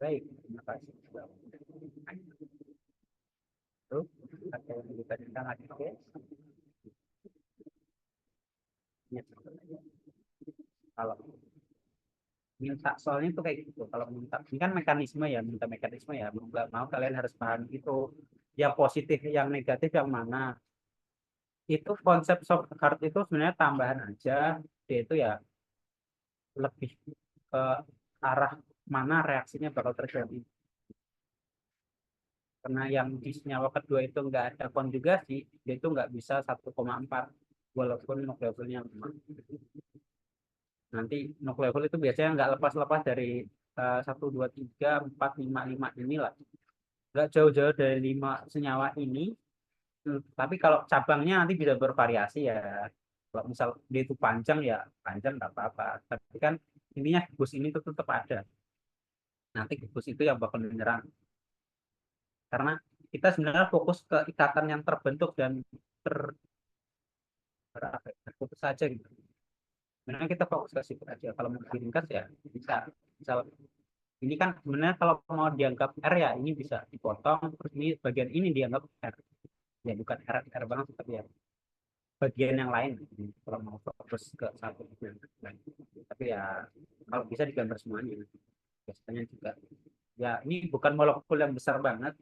Baik, terima kasih. Terus ada yang ingin ditanyakan lagi? Oke. Ya. Kalau minta soalnya itu kayak gitu. Kalau minta ini kan mekanisme ya, minta mekanisme ya, mau nggak mau kalian harus paham itu, yang positif yang negatif yang mana. Itu konsep soft card itu sebenarnya tambahan aja, dia itu ya lebih ke arah mana reaksinya bakal terjadi. Karena yang di senyawa kedua itu nggak ada konjugasi, dia itu nggak bisa 1,4 walaupun nok levelnya 5. Nanti nok level itu biasanya nggak lepas-lepas dari 1, 2, 3, 4, 5, 5 inilah. Nggak jauh-jauh dari 5 senyawa ini. Tapi kalau cabangnya nanti bisa bervariasi ya. Kalau misal dia itu panjang ya panjang nggak apa-apa. Tapi kan intinya gugus ini tuh tetap ada. Nanti gugus itu yang bakal menyerang. Karena kita sebenarnya fokus ke ikatan yang terbentuk dan ter, terputus saja gitu. Sebenarnya kita fokus ke situ aja. Kalau mau diringkas ya bisa. Misal ini kan sebenarnya kalau mau dianggap R ya ini bisa dipotong. Terus ini bagian ini dianggap R. Ya bukan R banget tapi ya bagian yang lain kalau mau fokus ke satu bagian lain. Tapi ya kalau bisa digambar semuanya. Biasanya juga. Ya ini bukan molekul yang besar banget.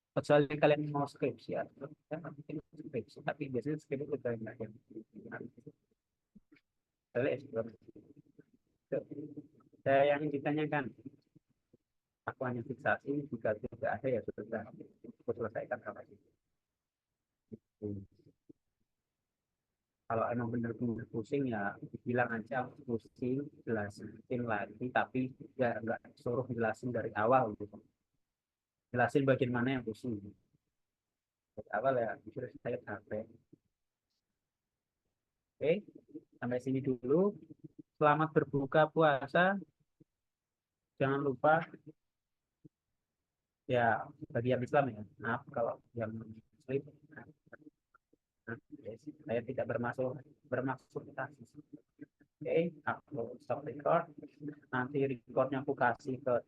Kecuali kalian mau skripsi ya, mungkin skripsi. Tapi biasanya skripsi itu banyak yang saya yang ditanyakan akuannya fiksasi jika tidak ada ya sudah aku selesaikan apa itu. Kalau emang benar-benar pusing ya bilang aja pusing, jelasin lagi tapi ya nggak suruh jelasin dari awal gitu. Jelasin bagian mana yang pusing. Dari awal ya bisa saya capek. Oke, sampai sini dulu. Selamat berbuka puasa. Jangan lupa ya bagi yang Islam ya. Maaf kalau yang Muslim. Saya tidak bermaksud rasis. Oke, aku stop record. Nanti recordnya aku kasih ke